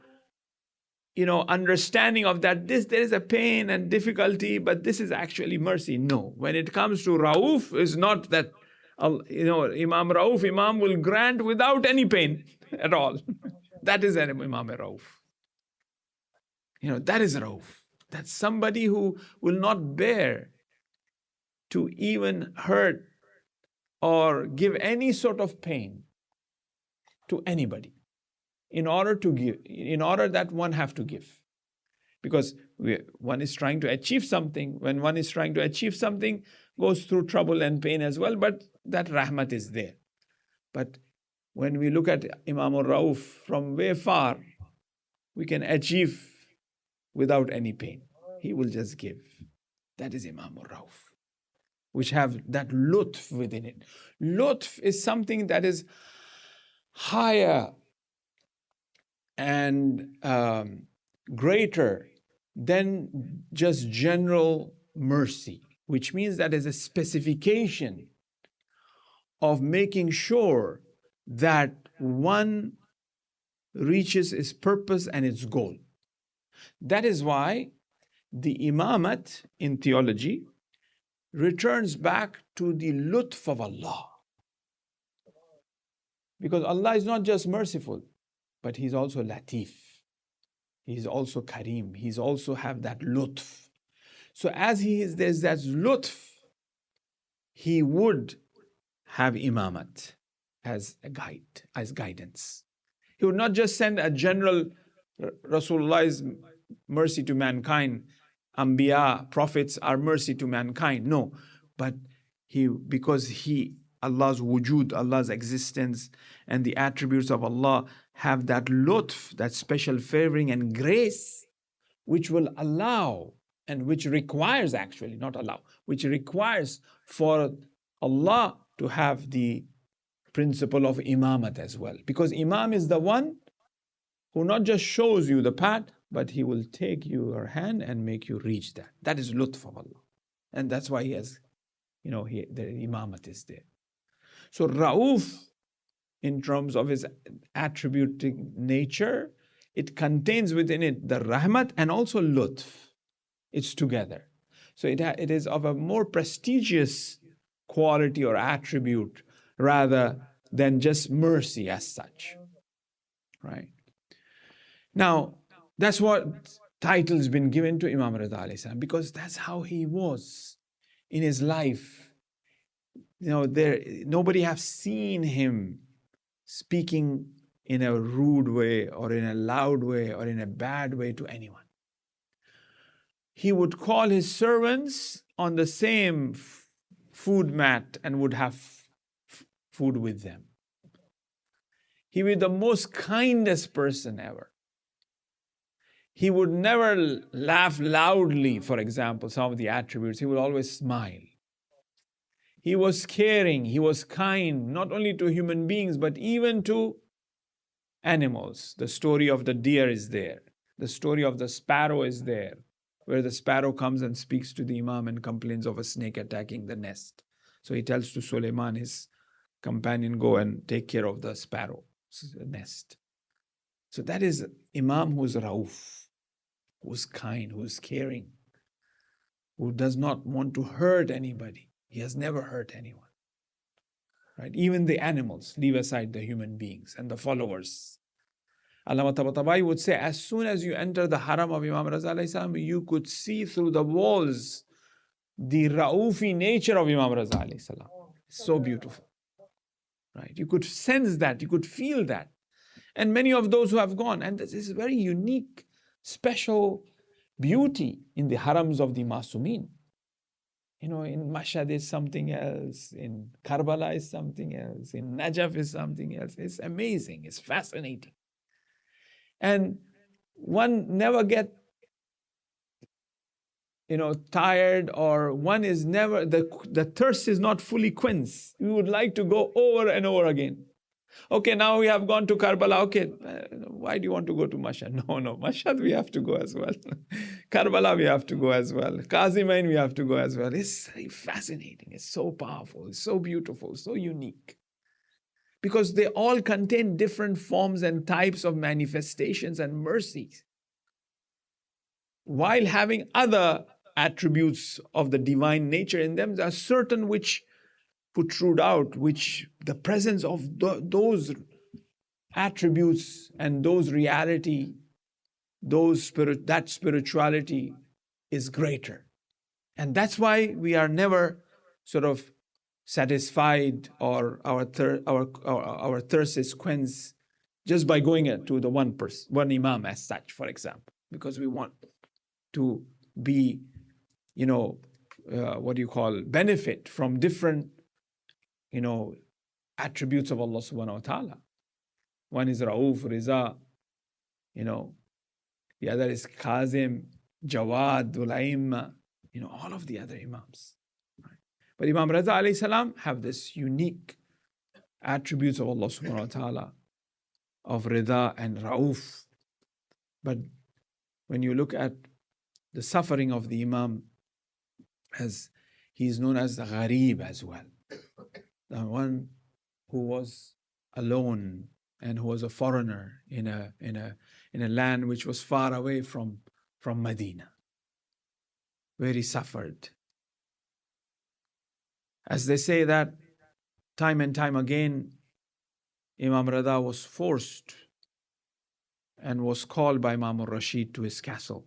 understanding of that there is a pain and difficulty, but this is actually mercy. No. When it comes to Rauf, it's not that, Imam Rauf, Imam will grant without any pain at all. That is Imam Rauf. That is Rauf. That's somebody who will not bear to even hurt or give any sort of pain to anybody in order that one have to give. Because one is trying to achieve something. When one is trying to achieve something, goes through trouble and pain as well, but that rahmat is there. But when we look at Imam Rauf from way far, we can achieve without any pain. He will just give. That is Imam Rauf, which have that lutf within it. Lutf is something that is higher and greater than just general mercy, which means that is a specification of making sure that one reaches its purpose and its goal. That is why the imamat in theology returns back to the lutf of Allah. Because Allah is not just merciful, but He's also latif. He's also kareem. He's also have that lutf. So as there's that lutf, He would have imamat as a guide, as guidance. He would not just send a general Rasulullah's mercy to mankind. Anbiya, prophets are mercy to mankind. No, but because Allah's wujud, Allah's existence, and the attributes of Allah have that lutf, that special favoring and grace, which will allow and which requires, actually, not allow, which requires for Allah to have the principle of imamat as well. Because Imam is the one who not just shows you the path, but he will take your hand and make you reach that. That is lutf of Allah. And that's why he has, the imamat is there. So Rauf, in terms of his attributing nature, it contains within it the rahmat and also lutf. It's together. So it is of a more prestigious quality or attribute rather than just mercy as such. Right? Now, that's what title's been given to Imam Rida alayhi salam, because that's how he was in his life. Nobody have seen him speaking in a rude way or in a loud way or in a bad way to anyone. He would call his servants on the same food mat and would have food with them. He was the most kindest person ever. He would never laugh loudly, for example, some of the attributes. He would always smile. He was caring, he was kind, not only to human beings, but even to animals. The story of the deer is there. The story of the sparrow is there, where the sparrow comes and speaks to the Imam and complains of a snake attacking the nest. So he tells to Suleiman, his companion, go and take care of the sparrow nest. So that is Imam who's Rauf, who's kind, who's caring, who does not want to hurt anybody. He has never hurt anyone. Right? Even the animals, leave aside the human beings and the followers. Allama Tabatabai would say, as soon as you enter the haram of Imam Raza alayhi salam, you could see through the walls the Raufi nature of Imam Raza alayhi salam. So beautiful. Right? You could sense that, you could feel that. And many of those who have gone, and this is very unique, special beauty in the harams of the Masumin. In Mashhad is something else, in Karbala is something else, in Najaf is something else. It's amazing, it's fascinating. And one never get, tired, or one is never, the thirst is not fully quenched. We would like to go over and over again. Okay, now we have gone to Karbala. Okay, why do you want to go to Mashhad? No, Mashhad we have to go as well. Karbala we have to go as well. Qazimain we have to go as well. It's fascinating. It's so powerful. It's so beautiful. So unique. Because they all contain different forms and types of manifestations and mercies, while having other attributes of the divine nature in them. There are certain which protrude out, which the presence of those attributes and those reality, that spirituality is greater. And that's why we are never sort of satisfied, or our thirst is quenched just by going to the one imam as such, for example, because we want to be, benefit from different, attributes of Allah subhanahu wa ta'ala. One is Rauf, Riza, the other is Kazim, Jawad, Ulaima, all of the other imams. Right? But Imam Raza alayhi salam have this unique attributes of Allah subhanahu wa ta'ala, of Rida and Rauf. But when you look at the suffering of the Imam, as he is known as the Gharib as well, the one who was alone and who was a foreigner in a land which was far away from Medina, where he suffered. As they say that time and time again, Imam Rida was forced and was called by Imam al-Rashid to his castle.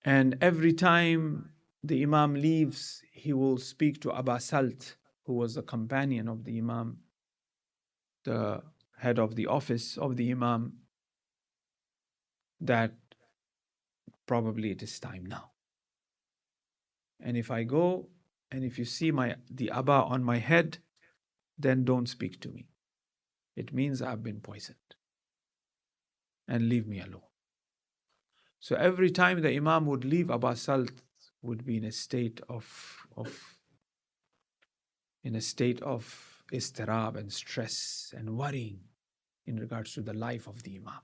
And every time the Imam leaves, he will speak to Abbas, who was a companion of the Imam, the head of the office of the Imam, that probably it is time now. And if I go, and if you see the Abba on my head, then don't speak to me. It means I've been poisoned. And leave me alone. So every time the Imam would leave, Abbas Salt would be in a state of istirab and stress and worrying in regards to the life of the Imam.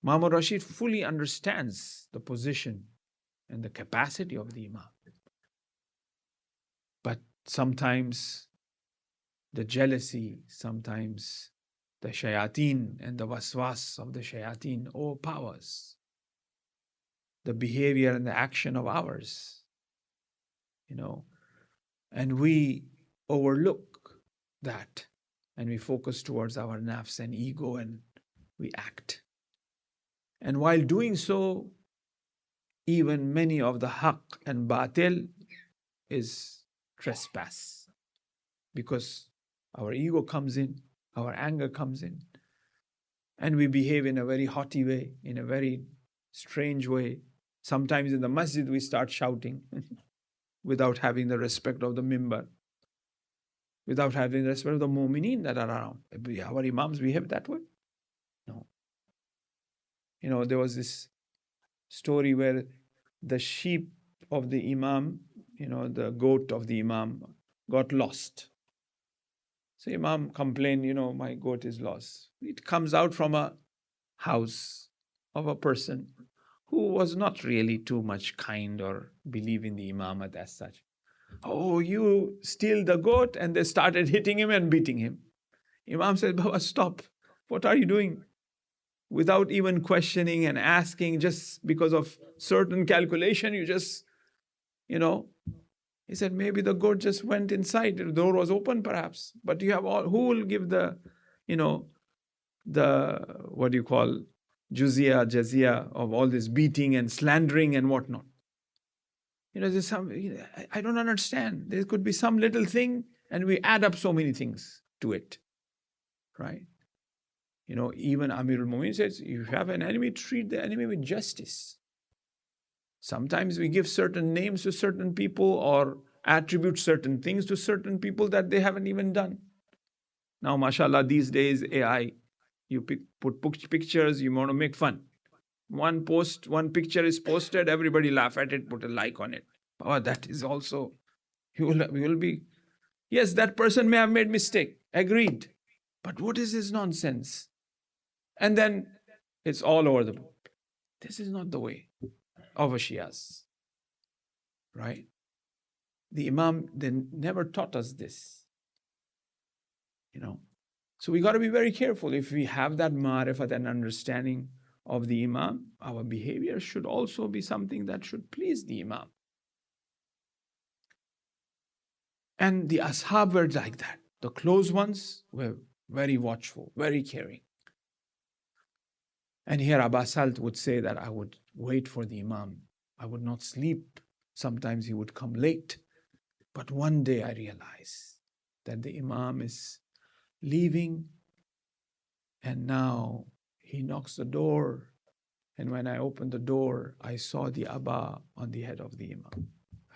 Imam al-Rashid fully understands the position and the capacity of the Imam. But sometimes the jealousy, sometimes the shayateen and the waswas of the shayateen overpowers the behavior and the action of ours. And we overlook that, and we focus towards our nafs and ego, and we act. And while doing so, even many of the haqq and batil is trespass, because our ego comes in, our anger comes in, and we behave in a very haughty way, in a very strange way. Sometimes in the masjid we start shouting without having the respect of the mimbar, without having the respect of the mu'mineen that are around. Our imams behave that way? No. There was this story where the sheep of the imam, the goat of the imam, got lost. So Imam complained, my goat is lost. It comes out from a house of a person who was not really too much kind or believe in the imamat as such. Oh, you steal the goat, and they started hitting him and beating him. Imam said, Baba, stop. What are you doing? Without even questioning and asking, just because of certain calculation, you just, He said, maybe the goat just went inside. The door was open perhaps. But you have who will give the jizya of all this beating and slandering and whatnot? There's I don't understand. There could be some little thing and we add up so many things to it. Right? Even Amirul Mu'minin says, if you have an enemy, treat the enemy with justice. Sometimes we give certain names to certain people or attribute certain things to certain people that they haven't even done. Now, mashallah, these days, AI, you put pictures, you want to make fun. One picture is posted, everybody laugh at it, put a like on it. Oh, that is also, we will be, yes, that person may have made mistake, agreed. But what is this nonsense? And then it's all over the board. This is not the way of a Shias, right? The Imam, they never taught us this, So we got to be very careful. If we have that ma'rifat and understanding of the Imam, our behavior should also be something that should please the Imam. And the Ashab were like that. The close ones were very watchful, very caring. And here Abbas would say that I would wait for the Imam. I would not sleep. Sometimes he would come late. But one day I realized that the Imam is leaving, and now he knocks the door. And when I opened the door, I saw the Abba on the head of the Imam.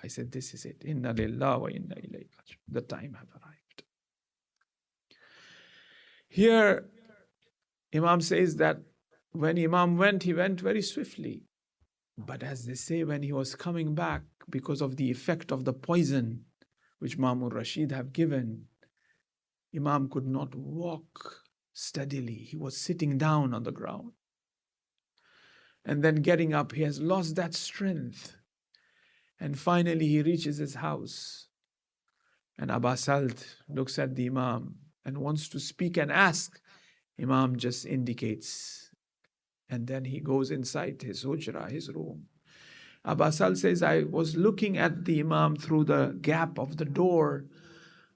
I said, this is it. Inna lillahi wa inna ilayhi raji'un. The time have arrived. Here, Imam says that when Imam went, he went very swiftly. But as they say, when he was coming back, because of the effect of the poison which Ma'mun Rashid have given, Imam could not walk steadily. He was sitting down on the ground. And then getting up, he has lost that strength. And finally he reaches his house. And Abbas looks at the Imam and wants to speak and ask. Imam just indicates. And then he goes inside his hujra, his room. Abbas says, I was looking at the Imam through the gap of the door.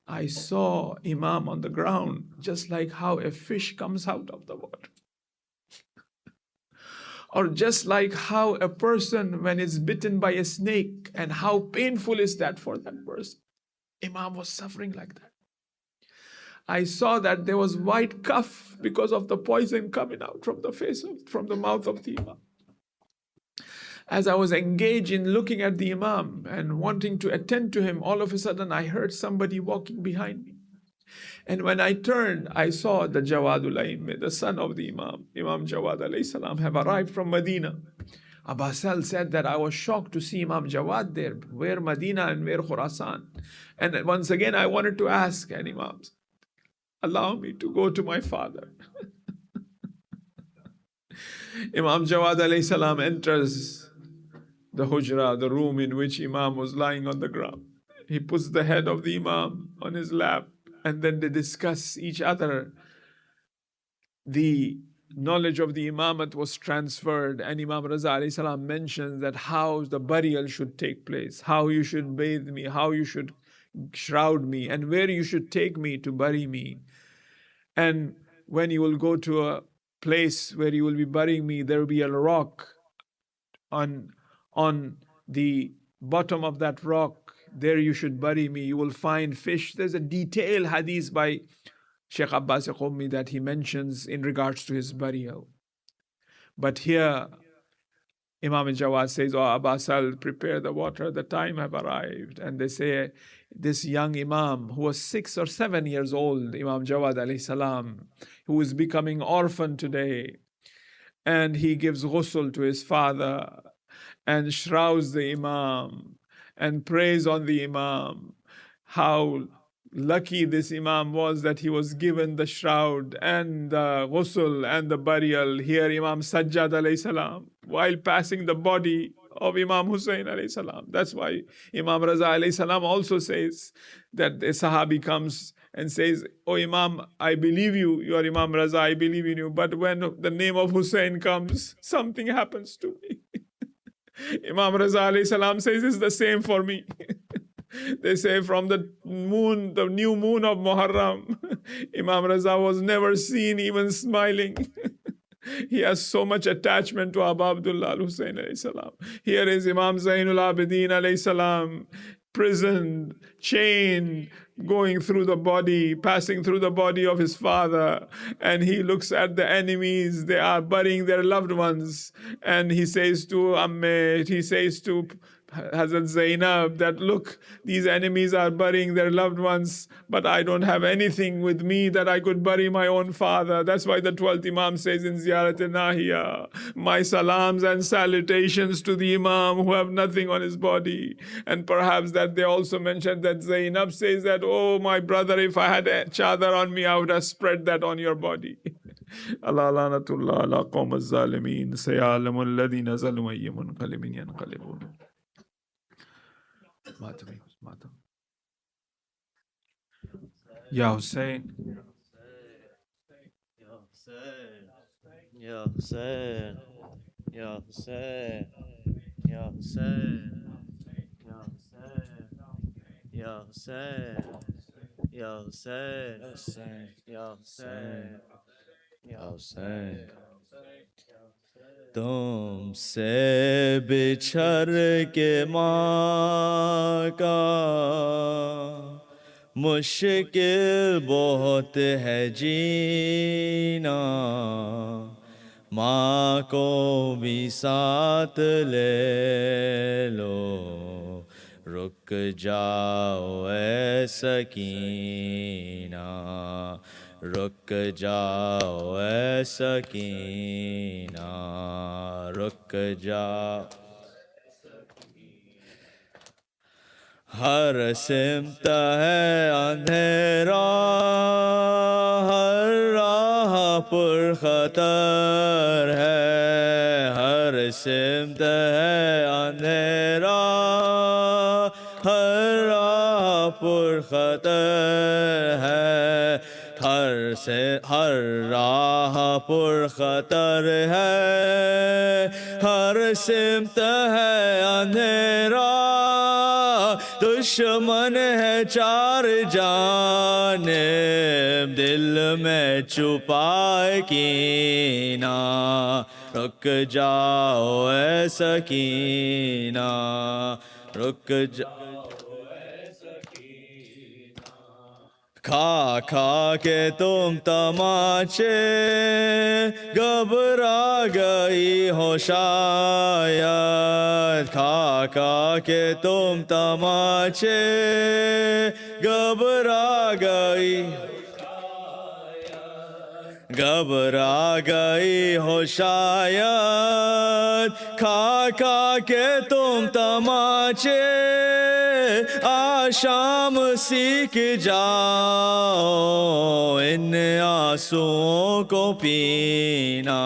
I saw Imam on the ground, just like how a fish comes out of the water. Or just like how a person, when it's bitten by a snake, and how painful is that for that person. Imam was suffering like that. I saw that there was white cuff because of the poison coming out from the mouth of the Imam. As I was engaged in looking at the Imam and wanting to attend to him, all of a sudden I heard somebody walking behind me. And when I turned, I saw the Jawadul Aim, the son of the Imam, Imam Jawad alayhi salam, have arrived from Medina. Abbas said that I was shocked to see Imam Jawad there, where Medina and where Khurasan. And once again I wanted to ask an Imam, allow me to go to my father. Imam Jawad alayhi salam enters the hujra, the room in which Imam was lying on the ground. He puts the head of the Imam on his lap, and then they discuss each other. The knowledge of the Imamat was transferred, and Imam Mirza alayhi salam mentions that how the burial should take place, how you should bathe me, how you should shroud me, and where you should take me to bury me. And when you will go to a place where you will be burying me, there will be a rock. On the bottom of that rock, there you should bury me. You will find fish. There's a detailed hadith by Sheikh Abbas that he mentions in regards to his burial. But here, Imam Jawad says, oh, Abbas, prepare the water, the time have arrived. And they say, this young Imam, who was 6 or 7 years old, Imam Jawad alayhi salam, who is becoming orphan today, and he gives ghusl to his father, and shrouds the Imam, and prays on the Imam. How lucky this Imam was that he was given the shroud and the ghusl and the burial. Here Imam Sajjad alayhi salam, while passing the body of Imam Hussein alayhi salam. That's why Imam Raza alayhi salam also says that a Sahabi comes and says, oh Imam, I believe you, you are Imam Raza, I believe in you, but when the name of Hussein comes, something happens to me. Imam Raza alayhi salam says it's the same for me. They say from the moon, the new moon of Muharram, Imam Raza was never seen even smiling. He has so much attachment to Abu Abdullah al-Hussein alayhi salam. Here is Imam Zainul Abidin alayhi salam, prisoned, chained, going through the body, passing through the body of his father, and he looks at the enemies, they are burying their loved ones, and he says to Amme, he says to Hazrat Zainab, that look, these enemies are burying their loved ones, but I don't have anything with me that I could bury my own father. That's why the 12th Imam says in Ziyarat-e-Nahiya, my salams and salutations to the Imam who have nothing on his body. And perhaps that they also mentioned that Zainab says that, oh my brother, if I had a chadar on me, I would have spread that on your body. Allah lanatullah ala qawm az-zalimin sayalamu alladhina zalamu ayyamun qalbin yanqalibun. Ya Hussein. Ya Hussein, Ya Hussein, Ya Hussein, Ya Hussein, Ya Hussein, Ya Hussein, Ya Hussein, Ya Hussein. تم سے بچھڑ کے ماں کا مشکل بہت ہے جینا، ماں کو بھی ساتھ لے لو، رک جاؤ اے سکینہ، رک جاؤ اے سکینہ، رک جاؤ. ہر سمت ہے اندھیرا، ہر راہ پر خطر ہے، ہر سمت ہے اندھیرا، ہر راہ پر خطر ہے، ہر راہ پر خطر ہے، ہر سمت ہے اندھیرا، دشمن ہے چار جانب، دل میں چھپائے کینہ، رک جاؤ اے سکینہ، رک جاؤ. کھا کھا کے تم تماچے گھبرا گئی ہو شاید، کھا کھا کے تم تماچے گھبرا گئی، گھبرا گئی ہو شاید، کھا کھا کے تم تماچے، آشام سیکھ جاؤ ان آنسوؤں کو پینا،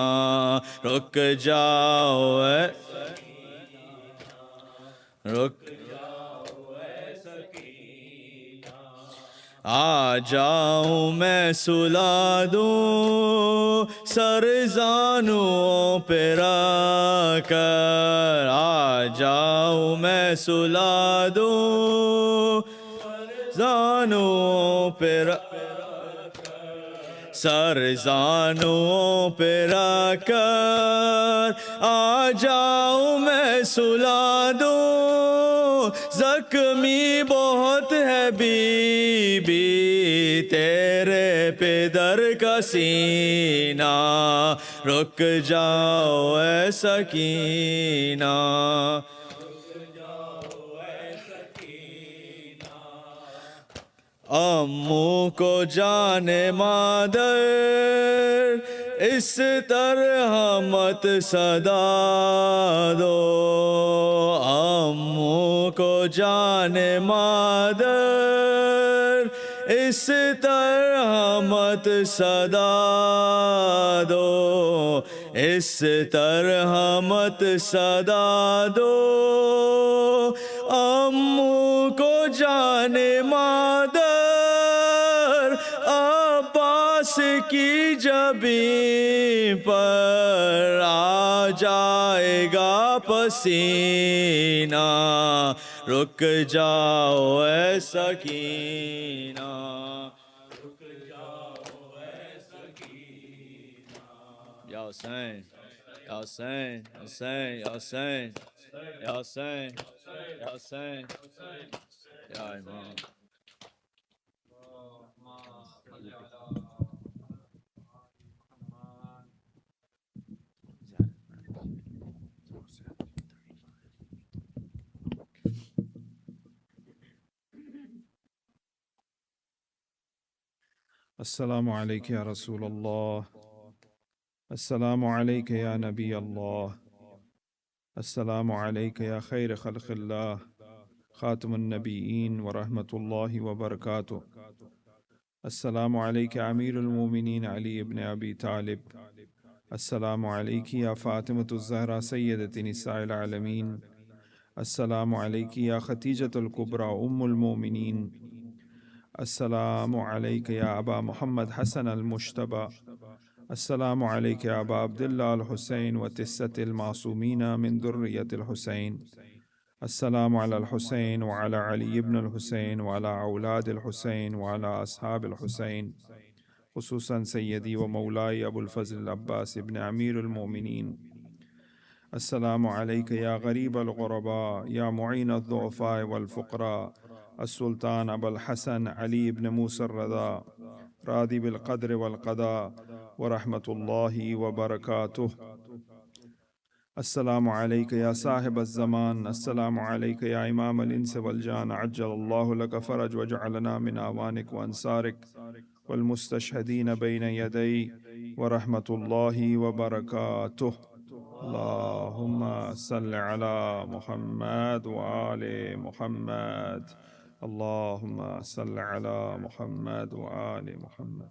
رک جاؤ اے رک آ جاؤں میں سلا دوں سر زانوں پہ رکھ کر، آ جاؤں میں سلا دوں زانوں پہ سر زانوں پہ رکھ کر، آ جاؤں میں سلا دوں، زخمی بہت ہے بی بی تیرے پدر کا سینہ، رک جاؤ اے سکینہ، اموں کو جانے مادر اس طرح مت صدا دو، اموں کو جانے مادر اس طرح مت صدا دو، اس طرح مت صدا دو، اموں کو جانے مادر عباس کی جبین پر آ جائے گا پسینہ، رک جاؤ اے سکینہ، رک جاؤ اے سکینہ. یا حسین یا حسین حسین یا حسین یا حسین یا حسین یا امام. السلام عليك يا رسول الله. السلام عليك يا نبي الله. السلام عليك يا خير خلق الله خاتم النبيين ورحمة الله وبركاته. السلام عليك أمير المؤمنين علي بن أبي طالب. السلام عليك يا فاطمة الزهراء سيدة نساء العالمين. السلام عليك يا خديجة الكبرى أم المؤمنين. السلام عليك يا أبا محمد حسن المجتبى. السلام عليك يا أبا عبد الله الحسين وتسة المعصومين من ذرية الحسين. السلام على الحسين وعلى علي بن الحسين وعلى أولاد الحسين وعلى أصحاب الحسين، خصوصا سيدي ومولاي أبو الفضل العباس بن أمير المؤمنين. السلام عليك يا غريب الغرباء يا معين الضعفاء والفقراء، السلطان أبو الحسن علي بن موسى الرضا، راضي بالقدر والقضاء ورحمة الله وبركاته. السلام عليك يا صاحب الزمان. السلام عليك يا إمام الإنس والجان، عجل الله لك فرج وجعلنا من أعوانك وأنصارك والمستشهدين بين يدي ورحمة الله وبركاته. اللهم صل على محمد وآل محمد. اللهم صل على محمد وآل محمد.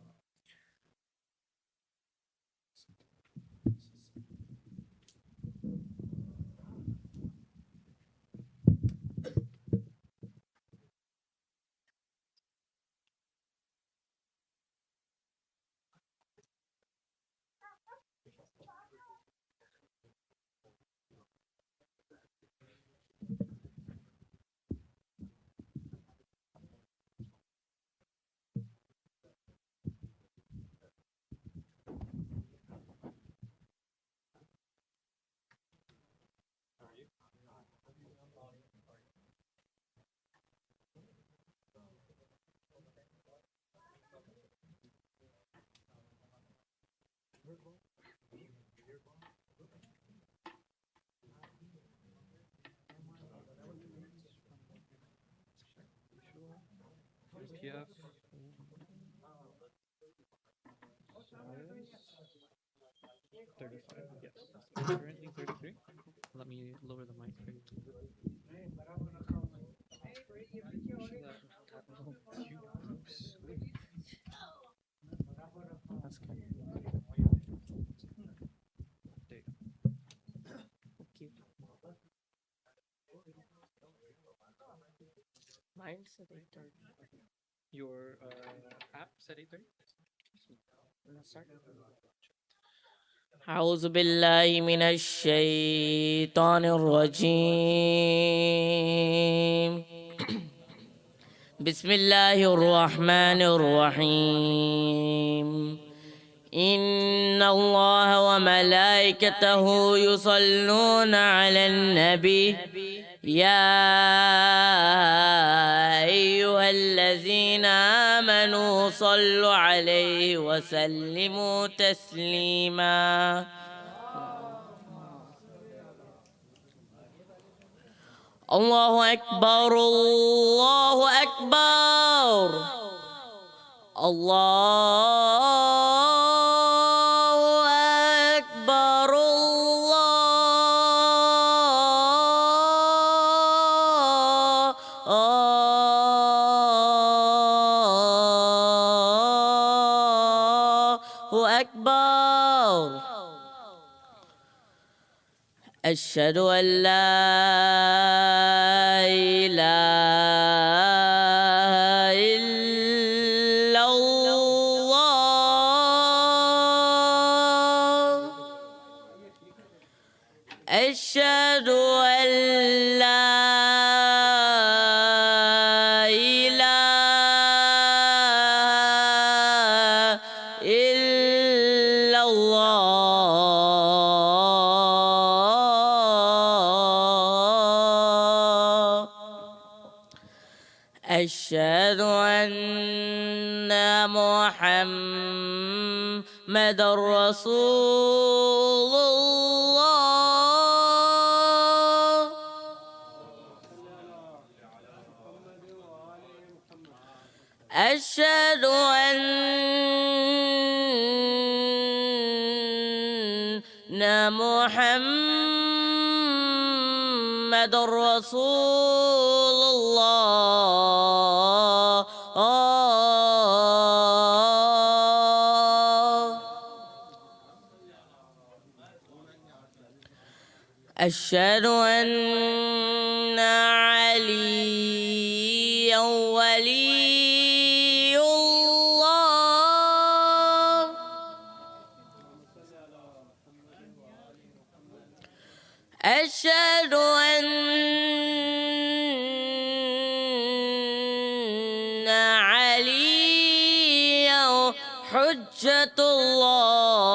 Yes. 35. Yes. Currently 33. Let me lower the mic for you. That's good. There you go. Okay. Mine said 8:30. Your app said 8:30. Let's start. أعوذ بالله من الشيطان الرجيم. بسم الله الرحمن الرحيم. إن الله وملائكته يصلون على النبي يا أيها الذين آمنوا صلوا عليه وسلموا تسليما. الله أكبر الله أكبر الله أكبر الله أكبر. أشهد أن لا إله إلا الله. أشهد أن لا إله إلا الله. أشهد أن محمد رسول الله. أشهد أن محمد رسول الله. أشهد أن عليا ولي الله. أشهد أن عليا حجة الله.